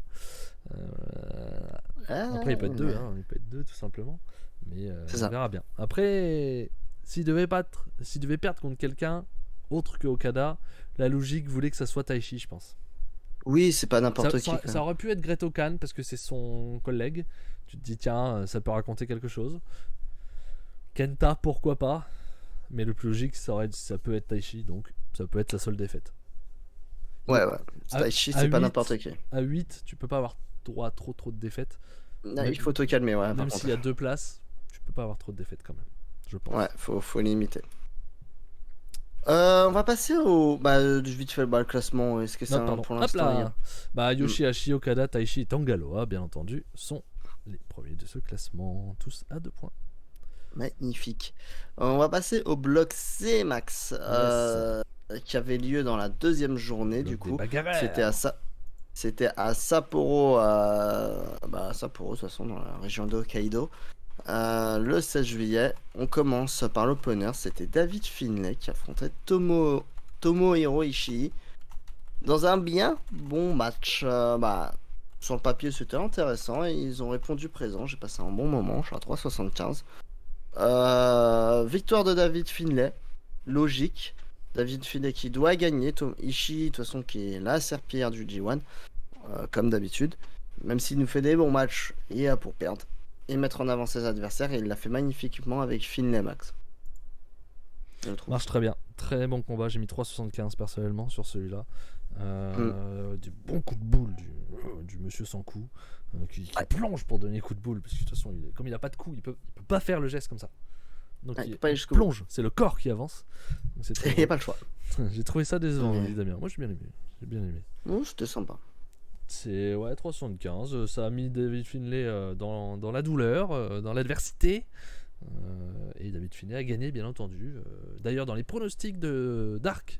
Après, il peut être deux, hein, il peut être deux tout simplement. Mais on verra bien. Après, s'il devait perdre contre quelqu'un autre que Okada, la logique voulait que ça soit Taichi, je pense. Oui, c'est pas n'importe qui. Ça aurait pu être Great Okan parce que c'est son collègue. Tu te dis, tiens, ça peut raconter quelque chose. Kenta, pourquoi pas. Mais le plus logique, ça peut être Taichi, donc ça peut être la seule défaite. Ouais. Taichi, c'est pas n'importe qui. À 8, tu peux pas avoir droit à trop de défaites. Non, il faut te calmer, ouais. Même s'il y a 2 places, tu peux pas avoir trop de défaites quand même, je pense. Ouais, faut limiter. On va passer au vite fait le classement. Est-ce que c'est pour l'instant Yoshihashi, Okada, Taichi et Tangaloa, bien entendu, sont les premiers de ce classement, tous à 2 points. Magnifique. On va passer au bloc C, Max, qui avait lieu dans la deuxième journée. Du coup, c'était à Sapporo, Sapporo, de toute façon, dans la région de Hokkaido. Le 16 juillet, on commence par l'opener. C'était David Finlay qui affrontait Tomohiro Ishii dans un bien bon match. Sur le papier, c'était intéressant et ils ont répondu présent. J'ai passé un bon moment. Je suis à 3,75. Victoire de David Finlay, logique. David Finlay qui doit gagner. Ishii, de toute façon, qui est la serpillière du G1, comme d'habitude. Même s'il nous fait des bons matchs, il est là pour perdre et mettre en avant ses adversaires. Et il l'a fait magnifiquement avec Finlay, Max. je trouve. Marche très bien. Très bon combat. J'ai mis 3,75 personnellement sur celui-là. Des bons coups de boule du monsieur sans coup qui plonge pour donner coup de boule parce que de toute façon comme il a pas de coup il peut pas faire le geste comme ça donc il peut pas aller jusqu'au bout. plonge, c'est le corps qui avance donc c'est très Il n'y a pas le choix. j'ai trouvé ça décevant, Mais- dit Damien. Moi j'ai bien aimé. Non, c'était sympa. C'est 3,75. Ça a mis David Finlay dans la douleur, dans l'adversité. Et David Finlay a gagné, bien entendu. D'ailleurs, dans les pronostics de Dark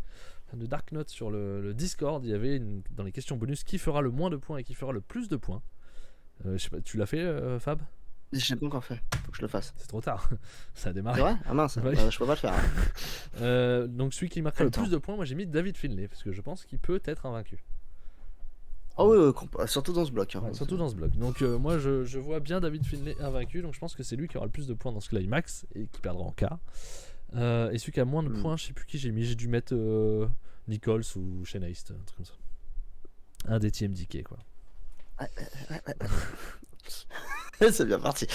Note sur le Discord, il y avait dans les questions bonus qui fera le moins de points et qui fera le plus de points. Je sais pas, tu l'as fait, Fab? Je l'ai pas encore fait. Faut que je le fasse. C'est trop tard. Ça a démarré. C'est vrai? Ah mince, Ouais. je peux pas le faire. Hein. Donc celui qui marquera le plus de points, moi j'ai mis David Finlay parce que je pense qu'il peut être invaincu. Oh oui, surtout dans ce bloc. Hein. Ouais, surtout dans ce bloc. Donc moi je vois bien David Finlay invaincu, donc je pense que c'est lui qui aura le plus de points dans ce climax et qui perdra en quart. Et celui qui a moins de points, je sais plus qui j'ai mis, j'ai dû mettre Nichols ou Shane Haste, un truc comme ça. Un des TMDK quoi. C'est bien parti.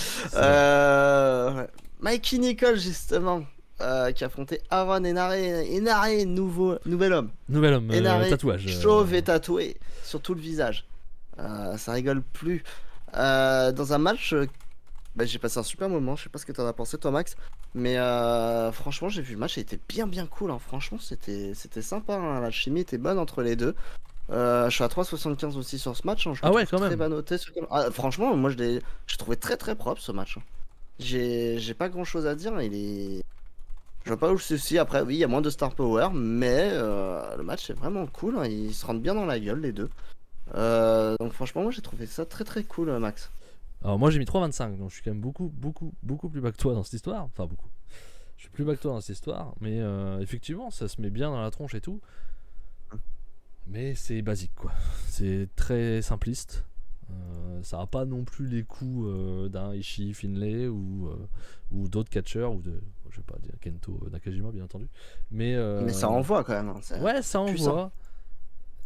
Mikey Nicole justement, qui affrontait Aaron Enare, nouvel homme. Nouvel homme, Enare, tatouage. chauve et tatoué sur tout le visage. Ça rigole plus. Dans un match, j'ai passé un super moment. Je sais pas ce que t'en as pensé toi Max, mais franchement j'ai vu le match, il était bien cool. Hein. Franchement c'était sympa. Hein. La chimie était bonne entre les deux. Je suis à 3,75 aussi sur ce match. Hein. Je Ah ouais, trouve quand très même. bas noté. Franchement, moi j'ai trouvé très propre ce match. Hein. J'ai pas grand chose à dire. Je vois pas où le souci. Après, oui, il y a moins de star power, mais le match est vraiment cool. Hein. Ils se rendent bien dans la gueule, les deux. Donc, franchement, moi j'ai trouvé ça très cool, Max. Alors moi j'ai mis 3,25, donc je suis quand même beaucoup plus bas que toi dans cette histoire. Enfin beaucoup. Je suis plus bas que toi dans cette histoire, mais effectivement ça se met bien dans la tronche et tout. Mais c'est basique quoi. C'est très simpliste. Ça n'a pas non plus les coups d'un Ishii, Finlay ou d'autres catcheurs ou de, je vais pas dire Kento Nakajima bien entendu. Mais ça envoie quand même. Hein. Ouais, ça puissant. envoie.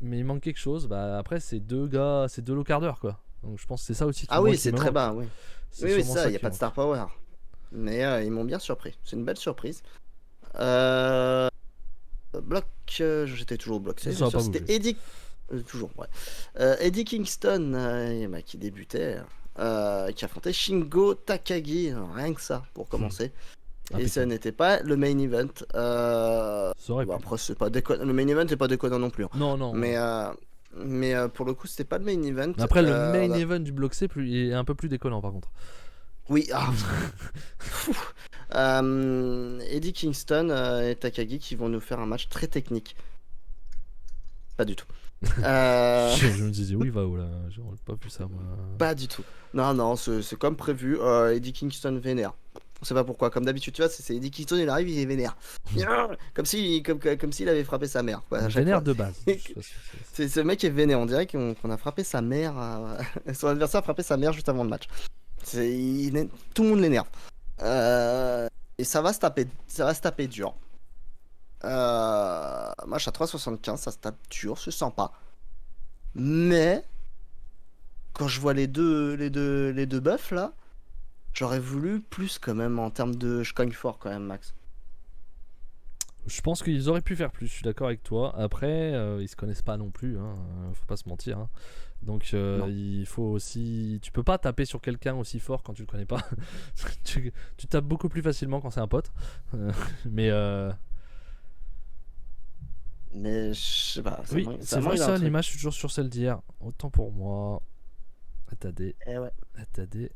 Mais il manque quelque chose. Bah après c'est deux gars, c'est deux low quart d'heure quoi. Donc je pense que c'est ça aussi qui Ah oui, qui c'est me très manque. bas, oui. C'est Oui, sûrement ça, il n'y a qui pas de manque. star power. Mais ils m'ont bien surpris. C'est une belle surprise. Bloc, j'étais toujours au bloc. Ça va pas C'était bouger. Eddie. Toujours, ouais. Eddie Kingston, qui débutait, qui affrontait Shingo Takagi. Rien que ça, pour commencer. Et ça n'était pas le main event. Ça aurait pu. Après, c'est pas le main event n'est pas déconnant non plus. Hein. Non. Mais pour le coup, c'était pas le main event. Mais après, le main event du bloc C est un peu plus décollant par contre. Oui. Eddie Kingston et Takagi qui vont nous faire un match très technique. Pas du tout. Je me disais, oui, va où là? J'aurais pas pu ça, moi. Pas du tout. Non, c'est comme prévu. Eddie Kingston vénère. On sait pas pourquoi. Comme d'habitude, tu vois, c'est Eddie Kingston, il arrive, il est vénère. comme s'il avait frappé sa mère. Quoi, Vénère de base. C'est ce mec est vénère. On dirait qu'on a frappé sa mère. Son adversaire a frappé sa mère juste avant le match. Tout le monde l'énerve. Et ça va se taper dur. Moi, je suis à 3,75, ça se tape dur, c'est sympa. Mais quand je vois les deux buffs là, j'aurais voulu plus quand même en termes de. Je cogne fort quand même, Max. Je pense qu'ils auraient pu faire plus, je suis d'accord avec toi. Après, ils se connaissent pas non plus, hein. Faut pas se mentir. Hein. Donc il faut aussi. Tu peux pas taper sur quelqu'un aussi fort quand tu le connais pas. tu tapes beaucoup plus facilement quand c'est un pote. Mais je sais pas. oui, c'est vrai ça, l'image, je suis toujours sur celle d'hier. Autant pour moi. ATAD. Ouais. ATAD.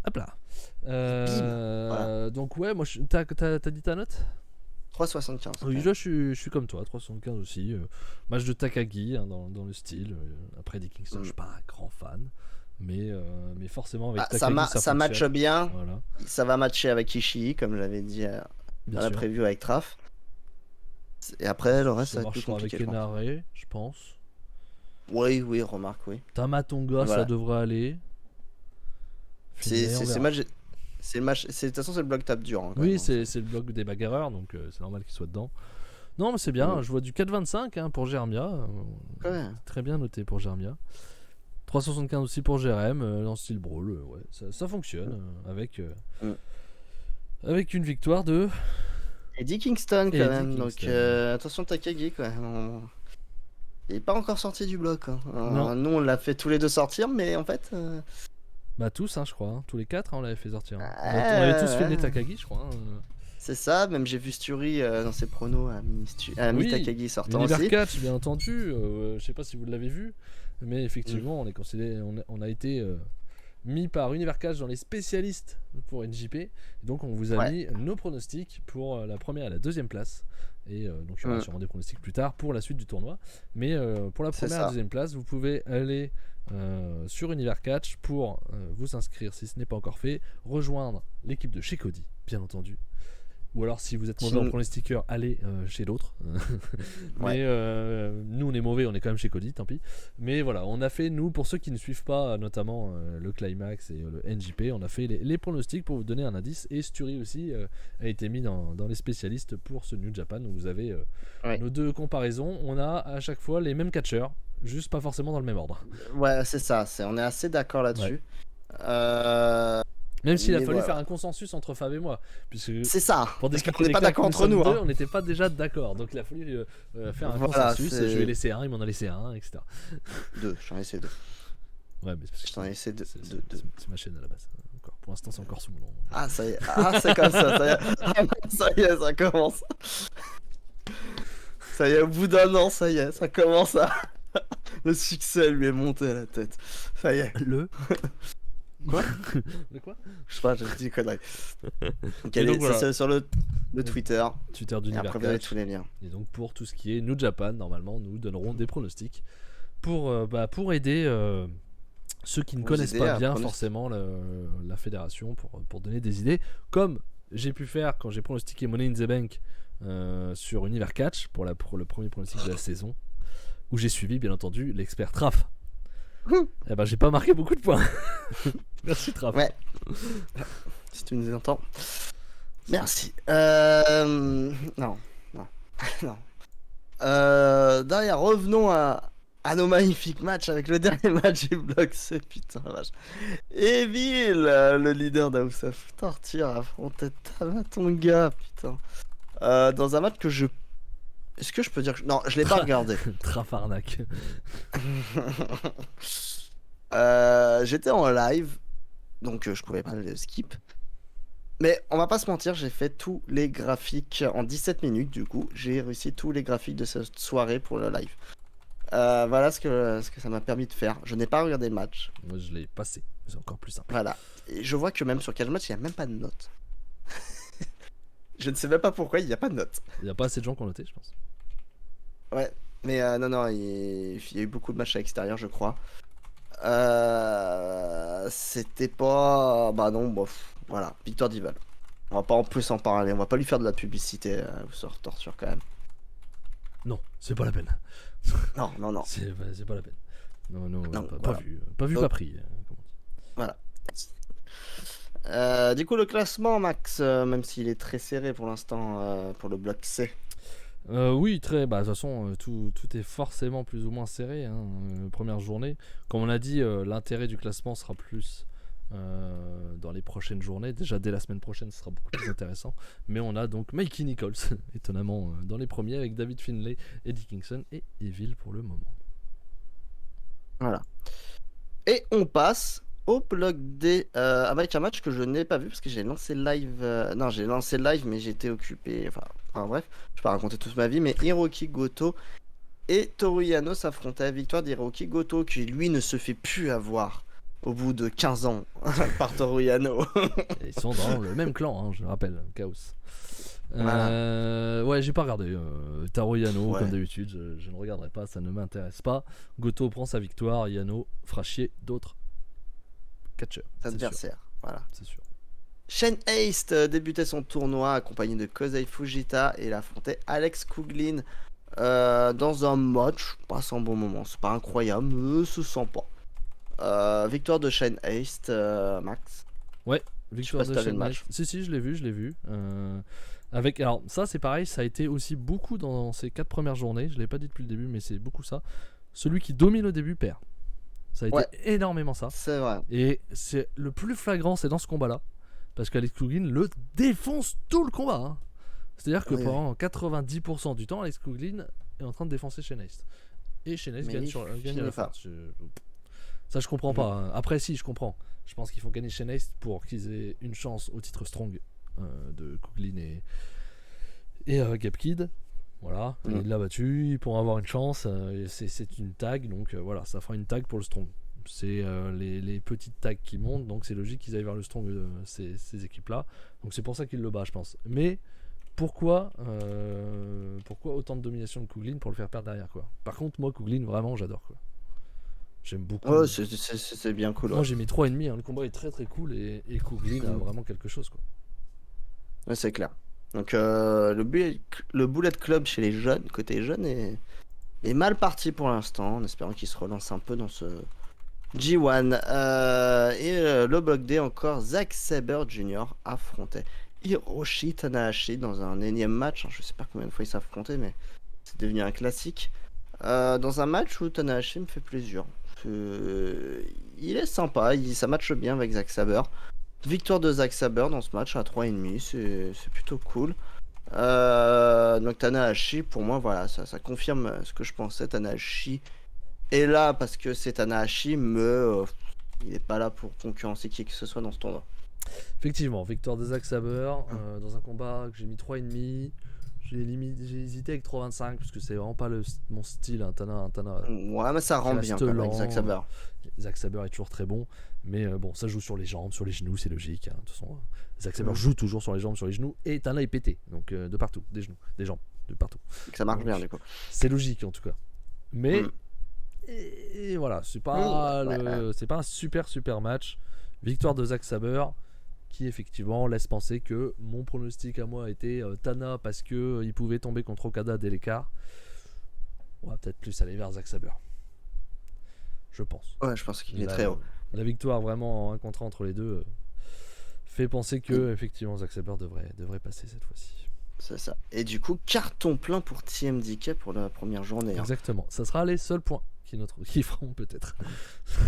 Hop là. Voilà. Donc ouais, moi t'as dit ta note? 3,75. Oui, là je suis comme toi, 3,75 aussi. Match de Takagi hein, dans le style. Après Eddie Kingston, je suis pas un grand fan. Mais forcément avec Takagi ça matche bien. Voilà. Ça va matcher avec Ishii, comme j'avais dit dans la preview avec Traf. Et après, le reste, ça va être plus compliqué. Avec Enare, je pense. Oui, remarque, oui. Tamatonga, voilà. Ça devrait aller. C'est le match. De toute façon, c'est le bloc tape dur. Hein, oui, c'est le bloc des bagarreurs, donc c'est normal qu'il soit dedans. Non, mais c'est bien. Je vois du 4,25 hein, pour Jeremia. Très bien noté pour Jeremia. 3,75 aussi pour Jérém, dans style brawl. Ça fonctionne avec une victoire de Eddie Kingston quand Eddie même, donc Kingston. attention Takagi quand même. Il est pas encore sorti du bloc. Hein. Non. Nous on l'a fait tous les deux sortir, mais en fait. Bah tous, hein, je crois. Hein. Tous les 4, on l'avait fait sortir. Hein. On avait tous filmé Takagi, je crois. Hein. C'est ça, même j'ai vu Sturi dans ses pronos à mis Oui, Takagi sortant Univers aussi. Catch, bien entendu. Je sais pas si vous l'avez vu, mais effectivement, on est considéré, on a été mis par Univers Catch dans les spécialistes pour NJP. Et donc, on vous a mis nos pronostics pour la première et la deuxième place. Et donc, il y aura sûrement des pronostics plus tard pour la suite du tournoi. Mais pour la première et la deuxième place, vous pouvez aller sur Univers Catch pour vous inscrire si ce n'est pas encore fait, rejoindre l'équipe de chez Cody, bien entendu. Ou alors si vous êtes mauvais en pronostiqueur, allez chez l'autre. Mais nous on est mauvais, on est quand même chez Cody, tant pis. Mais voilà, on a fait, nous, pour ceux qui ne suivent pas notamment le Climax et le NJP, on a fait les pronostics pour vous donner un indice. Et Sturi aussi a été mis dans les spécialistes pour ce New Japan. Donc vous avez nos deux comparaisons. On a à chaque fois les mêmes catcheurs, juste pas forcément dans le même ordre. Ouais, c'est ça, on est assez d'accord là-dessus. Même s'il a fallu faire un consensus entre Fab et moi. C'est ça. Pour parce qu'on n'est pas d'accord entre nous. On n'était pas déjà d'accord. Donc il a fallu faire un consensus. Je lui ai laissé un, il m'en a laissé un, etc. Deux, j'en ai laissé deux. Ouais, mais je t'en ai laissé deux. C'est ma chaîne à la base. Encore. Pour l'instant, c'est encore sous mon nom. Ah, ça y est. Ah, c'est comme ça. Ça y est, ça commence. Ça y est, au bout d'un an, ça y est, ça commence à. Le succès lui est monté à la tête. Ça y est. Quoi? De quoi? Je sais pas, j'ai dit connerie. Donc voilà. C'est sur le Twitter. Twitter d'Univers Catch. Après, vous avez tous les liens. Et donc pour tout ce qui est New Japan, normalement, nous donnerons des pronostics pour aider ceux qui ne connaissent pas bien forcément la fédération pour donner des idées. Comme j'ai pu faire quand j'ai pronostiqué Money in the Bank sur Univers Catch pour le premier pronostic de la saison, où j'ai suivi bien entendu l'expert Traf. Eh ben j'ai pas marqué beaucoup de points. Merci Traf. Ouais. Si tu nous entends. Merci. Non. Derrière, revenons à nos magnifiques matchs avec le dernier match du bloc. C'est putain vache. Evil, le leader d'House of Torture, affrontait Tamatonga, putain. Dans un match que je. Est-ce que je peux dire que... Non, je l'ai pas regardé. Trafarnac. J'étais en live, donc je pouvais pas le skip. Mais on va pas se mentir, j'ai fait tous les graphiques en 17 minutes, du coup. J'ai réussi tous les graphiques de cette soirée pour le live. Voilà ce que ça m'a permis de faire. Je n'ai pas regardé le match. Moi, je l'ai passé. C'est encore plus simple. Voilà. Et je vois que même sur Catch Match, il n'y a même pas de notes. Je ne sais même pas pourquoi il n'y a pas de notes. Il n'y a pas assez de gens qui ont noté, je pense. Ouais, mais non, il y a eu beaucoup de matchs à l'extérieur, je crois. C'était pas... Bah non, bof. Voilà, victoire d'Evil. On va pas en plus en parler, on va pas lui faire de la publicité sur Torture quand même. Non, c'est pas la peine. Non. C'est pas la peine. Non, pas voilà. vu. Pas vu, pas pris. Voilà. Du coup, le classement, Max, même s'il est très serré pour l'instant pour le bloc C. Oui, très. Bah, de toute façon, tout est forcément plus ou moins serré. Hein, première journée. Comme on a dit, l'intérêt du classement sera plus dans les prochaines journées. Déjà, dès la semaine prochaine, ce sera beaucoup plus intéressant. Mais on a donc Mikey Nichols, étonnamment, dans les premiers, avec David Finlay, Eddie Kingston et Evil pour le moment. Voilà. Et on passe au bloc D avec un match que je n'ai pas vu parce que j'ai lancé live. Non, j'ai lancé live, mais j'étais occupé. Enfin bref, je vais pas raconter toute ma vie. Mais Hiroki Goto et Toru Yano s'affrontaient à la victoire d'Hiroki Goto, qui lui ne se fait plus avoir au bout de 15 ans par Toru Yano. Ils sont dans le même clan, hein, je le rappelle, Chaos. Voilà. Ouais, j'ai pas regardé. Toru Yano, comme d'habitude, je ne regarderai pas, ça ne m'intéresse pas. Goto prend sa victoire, Yano fera chier d'autres catcheurs. Adversaire, voilà. C'est sûr. Shane Haste débutait son tournoi accompagné de Kozai Fujita et il affrontait Alex Kuglin dans un match pas sans bon moment. C'est pas incroyable, mais se sent pas. Victoire de Shane Haste, Max. Ouais, victoire de Shane Haste. Si, je l'ai vu. Alors ça c'est pareil, ça a été aussi beaucoup dans ces 4 premières journées. Je l'ai pas dit depuis le début, mais c'est beaucoup ça. Celui qui domine au début perd. Ça a été énormément ça. C'est vrai. Et c'est le plus flagrant, c'est dans ce combat-là. Parce qu'Alex Kuglin le défonce tout le combat. Hein. C'est-à-dire que Oui, pendant 90% du temps, Alex Coughlin est en train de défoncer Shane Haste. Et Shane Haste mais gagne, il gagne à la finit fin. pas. Ça, je comprends Mhm. pas. Hein. Après, si, je comprends. Je pense qu'ils font gagner Shane Haste pour qu'ils aient une chance au titre Strong de Coughlin et Gabe Kidd. Voilà, Mhm. il l'a battu, ils pourront avoir une chance. C'est une tag, donc voilà, ça fera une tag pour le Strong. C'est les petites tags qui montent, donc c'est logique qu'ils aillent vers le Strong, ces équipes-là. Donc c'est pour ça qu'il le bat, je pense. Mais pourquoi autant de domination de Coughlin pour le faire perdre derrière, quoi. Par contre, moi, Coughlin, vraiment, j'adore, quoi. J'aime beaucoup. Ouais, c'est bien cool. Moi, Ouais, j'ai mis 3,5. Hein. Le combat est très très cool et Coughlin a Mhm. vraiment quelque chose, quoi. Ouais, c'est clair. Donc, le Bullet Club chez les jeunes, côté jeunes, est mal parti pour l'instant, en espérant qu'il se relance un peu dans ce G1. Le bloc D encore, Zack Sabre Jr. affrontait Hiroshi Tanahashi dans un énième match. Je sais pas combien de fois ils s'affrontaient, mais c'est devenu un classique. Dans un match où Tanahashi me fait plaisir. Il est sympa, ça matche bien avec Zack Sabre. Victoire de Zack Sabre dans ce match à 3,5, c'est plutôt cool. Donc Tanahashi, pour moi, voilà, ça confirme ce que je pensais. Tanahashi est là parce que c'est Tanahashi, mais il n'est pas là pour concurrencer qui que ce soit dans ce tournoi. Effectivement, victoire de Zack Sabre dans un combat que j'ai mis 3,5. J'ai hésité avec 3,25 parce que c'est vraiment pas mon style. Hein. Tana Ouais, mais ça qui rend bien reste quand même avec Zack lent. Sabre. Zack Sabre est toujours très bon, mais bon, ça joue sur les jambes, sur les genoux, c'est logique. Hein. De toute façon, Zack Sabre Mhm. joue toujours sur les jambes, sur les genoux, et Tana est pété, donc de partout, des genoux, des jambes, de partout. Donc ça marche Donc, bien du coup. c'est logique en tout cas. Mais Mhm. et voilà, c'est Ouais, pas ouais. c'est pas un super match. Victoire de Zack Sabre qui effectivement laisse penser que mon pronostic à moi était Tana parce que il pouvait tomber contre Okada dès l'écart. On va peut-être plus aller vers Zack Sabre, je pense. Ouais, je pense qu'il est La, très haut. la victoire vraiment en 1 contre 1 entre les deux fait penser que effectivement Zack Sabre devrait passer cette fois-ci. C'est ça. Et du coup, carton plein pour TMDK pour la première journée. Hein. Exactement. Ça sera les seuls points qui feront peut-être.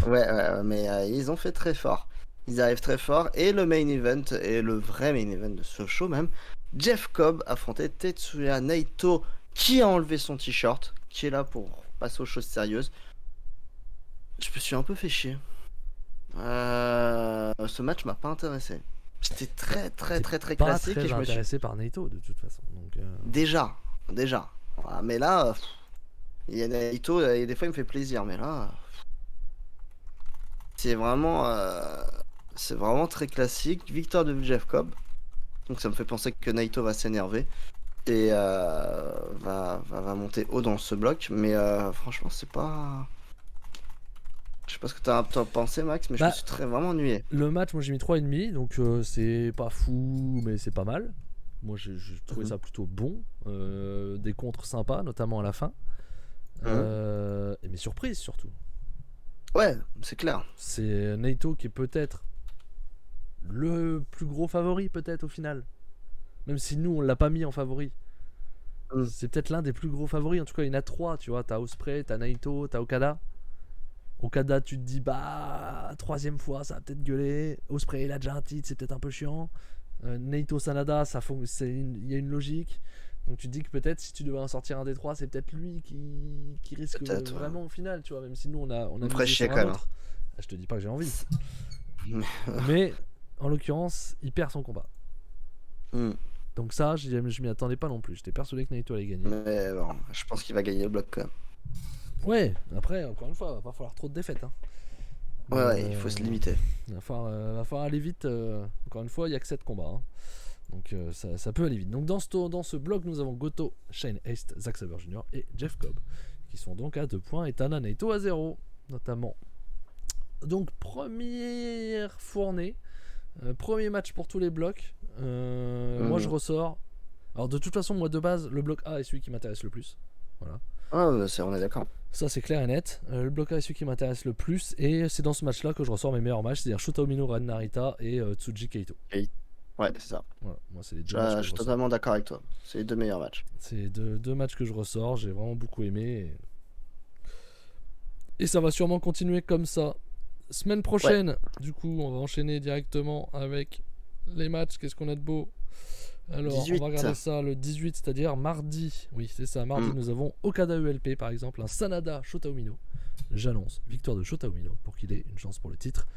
Ouais, mais ils ont fait très fort. Ils arrivent très fort. Et le main event, et le vrai main event de ce show même, Jeff Cobb affrontait Tetsuya Naito, qui a enlevé son t-shirt, qui est là pour passer aux choses sérieuses. Je me suis un peu fait chier. Ce match m'a pas intéressé. C'était très Pas classique et très je me suis... intéressé par Naito de toute façon. Donc, Déjà. Voilà, mais là, il y a Naito, et des fois il me fait plaisir, mais là... C'est vraiment très classique. Victoire de Jeff Cobb. Donc ça me fait penser que Naito va s'énerver et va monter haut dans ce bloc. Mais franchement, c'est pas. Je sais pas ce que t'as pensé, Max, mais je me bah, suis vraiment ennuyé. le match, moi j'ai mis 3,5, donc c'est pas fou, mais c'est pas mal. Moi j'ai trouvé Mhm. ça plutôt bon. Des contres sympas, notamment à la fin. Mhm. Et mes surprises surtout. Ouais, c'est clair. C'est Naito qui est peut-être le plus gros favori, peut-être au final. Même si nous on l'a pas mis en favori. Mhm. C'est peut-être l'un des plus gros favoris. En tout cas, il y en a 3, tu vois. T'as Ospreay, t'as Naito, t'as Okada. Okada, tu te dis, bah, 3ème fois, ça va peut-être gueuler. Ospreay, il a déjà un titre, c'est peut-être un peu chiant. Naito Sanada, il y a une logique. Donc tu te dis que peut-être si tu devais en sortir un des 3, c'est peut-être lui qui risque Peut-être. vraiment au final, tu vois. Même si nous, on a Me ferait misé chier sur quand un même. autre. Ah, je te dis pas que j'ai envie. Hein. Mais en l'occurrence, il perd son combat. Mhm. Donc ça, je m'y attendais pas non plus. J'étais persuadé que Naito allait gagner. Mais bon, je pense qu'il va gagner le bloc quand même. Ouais, après, encore une fois, va pas falloir trop de défaites. Hein. Ouais, il faut se limiter. Va falloir aller vite. Encore une fois, il n'y a que 7 combats. Hein. Donc ça peut aller vite. Donc dans ce bloc, nous avons Goto, Shane Haste, Zack Sabre Jr. et Jeff Cobb, qui sont donc à 2 points, et Tana Naito à 0, notamment. Donc première fournée, premier match pour tous les blocs. Moi je ressors. Alors de toute façon, moi de base, le bloc A est celui qui m'intéresse le plus. Voilà. Ah, on est d'accord. Ça c'est clair et net. Le bloc A est celui qui m'intéresse le plus, et c'est dans ce match-là que je ressors mes meilleurs matchs, c'est-à-dire Shota Umino, Ren Narita et Tsuji Kaito. Ouais, c'est ça. Voilà, moi c'est les deux matchs que Je je suis ressors. totalement d'accord avec toi. C'est les 2 meilleurs matchs. C'est deux matchs que je ressors, j'ai vraiment beaucoup aimé. Et ça va sûrement continuer comme ça. Semaine prochaine, du coup, on va enchaîner directement avec les matchs. Qu'est-ce qu'on a de beau? Alors, 18. on va regarder ça le 18, c'est-à-dire mardi. Oui, c'est ça. Mardi, nous avons Okada ULP, par exemple, un Sanada Shota Umino. J'annonce victoire de Shota Umino pour qu'il ait une chance pour le titre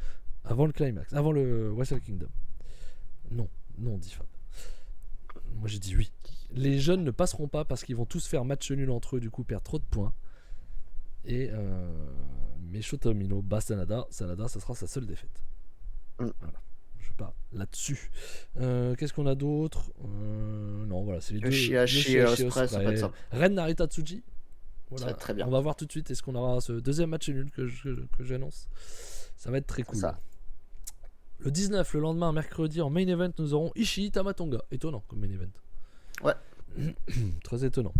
avant le climax, avant le Wrestle Kingdom. Non, dit Fab. Moi, j'ai dit oui. Les jeunes ne passeront pas parce qu'ils vont tous faire match nul entre eux, du coup, perdre trop de points. Et mais Shota Umino bat Sanada. Sanada, ça sera sa seule défaite. Voilà. Je sais pas là-dessus. Qu'est-ce qu'on a d'autre? Non, voilà, c'est les deux. Yoshihashi Ospreay, ça peut être ça. Ren Narita Tsuji. Voilà. Très bien. On va voir tout de suite. Est-ce qu'on aura ce deuxième match nul que j'annonce? Ça va être très cool. Ça. Le 19, le lendemain, mercredi, en main event, nous aurons Ishii Tamatonga. Étonnant comme main event. Ouais. Très étonnant.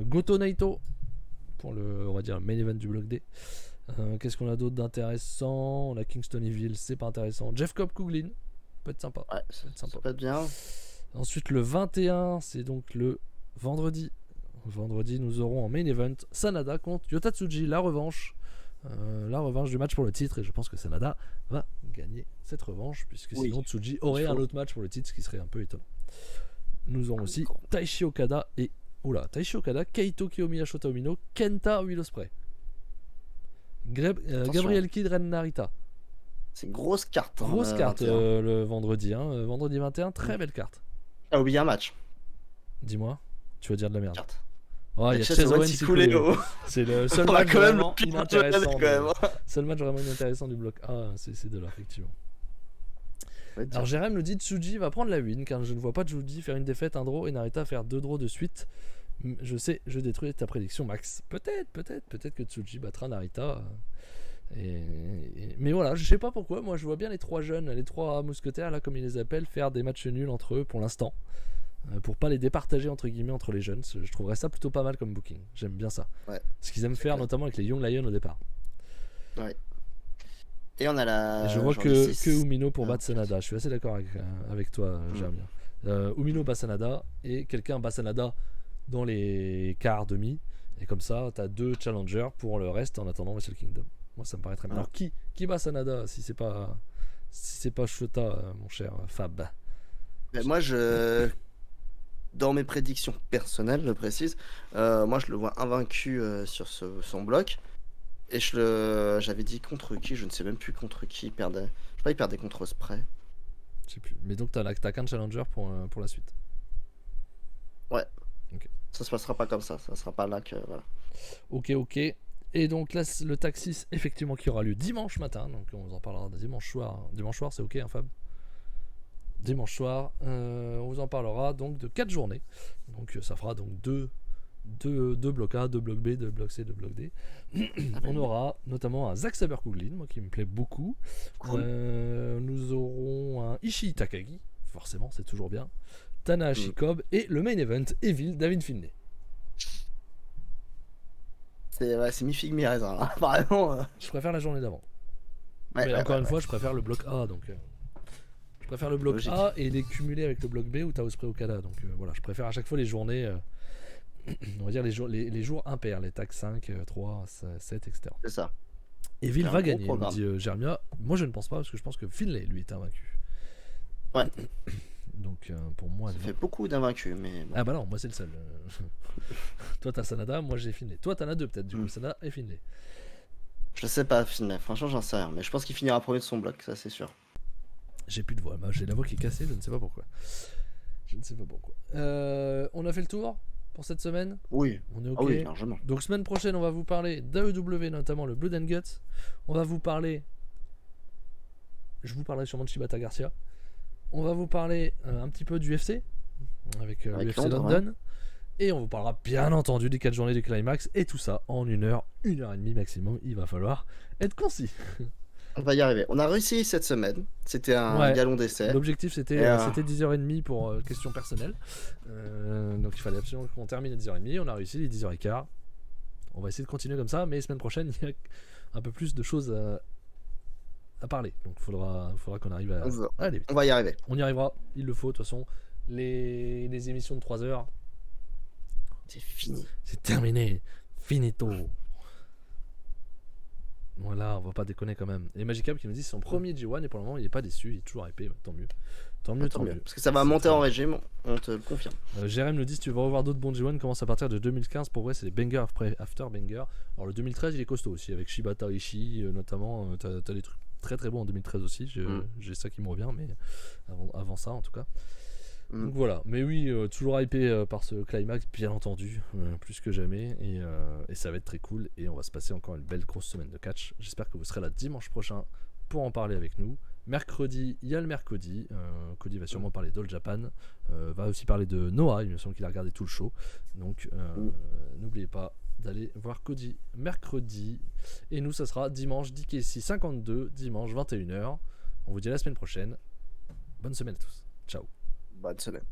Goto Naito pour le, on va dire, main event du bloc D. Qu'est-ce qu'on a d'autre d'intéressant? On a Kingston Evil, c'est pas intéressant. Jeff Cobb Couglin, peut être sympa. Ouais, ça peut être bien. Ensuite, le 21, c'est donc le vendredi. Vendredi, nous aurons en main event Sanada contre Yota Tsuji, la revanche. La revanche du match pour le titre, et je pense que Sanada va gagner cette revanche, puisque sinon Tsuji aurait un autre match pour le titre, ce qui serait un peu étonnant. Nous aurons aussi Taishi Okada et Kaito Kiyomiya Shota Umino, Kenta Will Ospreay, Gabriel Kidd Ren Narita. C'est une grosse carte. Grosse carte le vendredi. Vendredi 21, très belle carte. Ah, oublié un match. Dis-moi, tu vas dire de la merde. Carte. Oh, il y a Chase Owens Ciculeo. C'est le seul match vraiment inintéressant. Seul match vraiment inintéressant du bloc A, c'est de là, effectivement. Alors Jérém nous dit Tsuji va prendre la win car je ne vois pas Tsuji faire une défaite, un draw et Narita faire 2 draws de suite. Je sais, je détruis ta prédiction, Max. Peut-être que Tsuji battra Narita. Mais voilà, je sais pas pourquoi. Moi, je vois bien les 3 jeunes, les 3 mousquetaires, là, comme ils les appellent, faire des matchs nuls entre eux pour l'instant. Pour pas les départager entre guillemets entre les jeunes. Je trouverais ça plutôt pas mal comme booking. J'aime bien ça. Ouais, ce qu'ils aiment faire, notamment avec les Young Lions au départ. Ouais. Et on a la. Et je vois que Umino pour battre Sanada. Je suis assez d'accord avec toi, Jeremy. Umino bat Sanada et quelqu'un bat Sanada dans les quarts, demi. Et comme ça, t'as 2 challengers pour le reste en attendant Wrestle Kingdom. Moi, ça me paraît très bien. Alors, qui bat Sanada si c'est pas Shota, mon cher Fab? Moi, dans mes prédictions personnelles, je précise, moi, je le vois invaincu sur son bloc. Et j'avais dit contre qui, je ne sais même plus contre qui il perdait. Je sais pas, il perdait contre Ospreay. Je sais plus. Mais donc, t'as qu'un challenger pour la suite. Ouais. Okay. Ça se passera pas comme ça. Ça sera pas là que. Voilà. Ok. Et donc là, le Taxis, effectivement, qui aura lieu dimanche matin. Donc on vous en parlera dimanche soir. Dimanche soir, c'est ok, hein, Fab? Dimanche soir, on vous en parlera donc de 4 journées. Donc ça fera donc 2 blocs A, 2 blocs B, 2 blocs C, 2 blocs D. On aura notamment un Zack Sabre Couglin, moi qui me plaît beaucoup. Cool. Nous aurons un Ishii Takagi, forcément, c'est toujours bien. Tanahashi Cobb et le main event Evil David Finlay. C'est mi-figue mi-raisin. Apparemment. Je préfère la journée d'avant. Mais encore une fois, je préfère le bloc A. Donc, je préfère le bloc Logique. A et les cumuler avec le bloc B où t'as Ospreay Okada. Donc voilà, je préfère à chaque fois les journées. On va dire les jours impairs, les tags 5, 3, 7, etc. C'est ça. Evil va gagner, me dit Jermia. Moi je ne pense pas parce que je pense que Finlay lui est invaincu. Ouais. Donc pour moi. Ça fait beaucoup d'invaincus, mais. Bon. Ah bah non, moi c'est le seul. Toi t'as Sanada, moi j'ai Finlay. Toi t'en as 2 peut-être, du coup, Sanada et Finlay. Je sais pas, Finlay, franchement j'en sais rien, mais je pense qu'il finira premier de son bloc, ça c'est sûr. J'ai plus de voix, j'ai la voix qui est cassée, je ne sais pas pourquoi. On a fait le tour pour cette semaine? Oui. On est ok. Ah oui, largement. Donc semaine prochaine, on va vous parler d'AEW, notamment le Blood and Guts. On va vous parler. Je vous parlerai sûrement de Shibata Garcia. On va vous parler un petit peu du UFC avec l'UFC London. Ouais. Et on vous parlera bien entendu des 4 journées du Climax. Et tout ça en 1 heure, 1h30 maximum. Il va falloir être concis. On va y arriver. On a réussi cette semaine. C'était un galon d'essai. L'objectif c'était 10h30 pour questions personnelles. Donc il fallait absolument qu'on termine à 10h30. On a réussi les 10h15. On va essayer de continuer comme ça. Mais semaine prochaine, il y a un peu plus de choses à parler. Donc il faudra qu'on arrive à aller vite. On va y arriver. On y arrivera. Il le faut. De toute façon, les émissions de 3 heures. C'est fini. C'est terminé. Finito. Voilà, on va pas déconner quand même. Et Magicap qui nous dit c'est son premier G1 et pour le moment il est pas déçu, il est toujours hypé, tant mieux. Tant mieux, tant mieux. Parce que ça va C'est monter très en bien. régime, on te le confirme. Jérém nous dit si tu veux revoir d'autres bons G1, commence à partir de 2015. Pour vrai, c'est les bangers after banger. Alors le 2013 il est costaud aussi, avec Shibata Ishii notamment. T'as des trucs très très bons en 2013 aussi. J'ai ça qui me revient, mais avant ça en tout cas. Donc voilà, mais oui, toujours hypé par ce climax, bien entendu, plus que jamais, et ça va être très cool, et on va se passer encore une belle grosse semaine de catch. J'espère que vous serez là dimanche prochain pour en parler avec nous. Mercredi, il y a le mercredi, Cody va sûrement parler d'All Japan, va aussi parler de Noah, il me semble qu'il a regardé tout le show, donc n'oubliez pas d'aller voir Cody mercredi, et nous ça sera dimanche DKC 52, dimanche 21h, on vous dit à la semaine prochaine, bonne semaine à tous, ciao. Bonne semaine.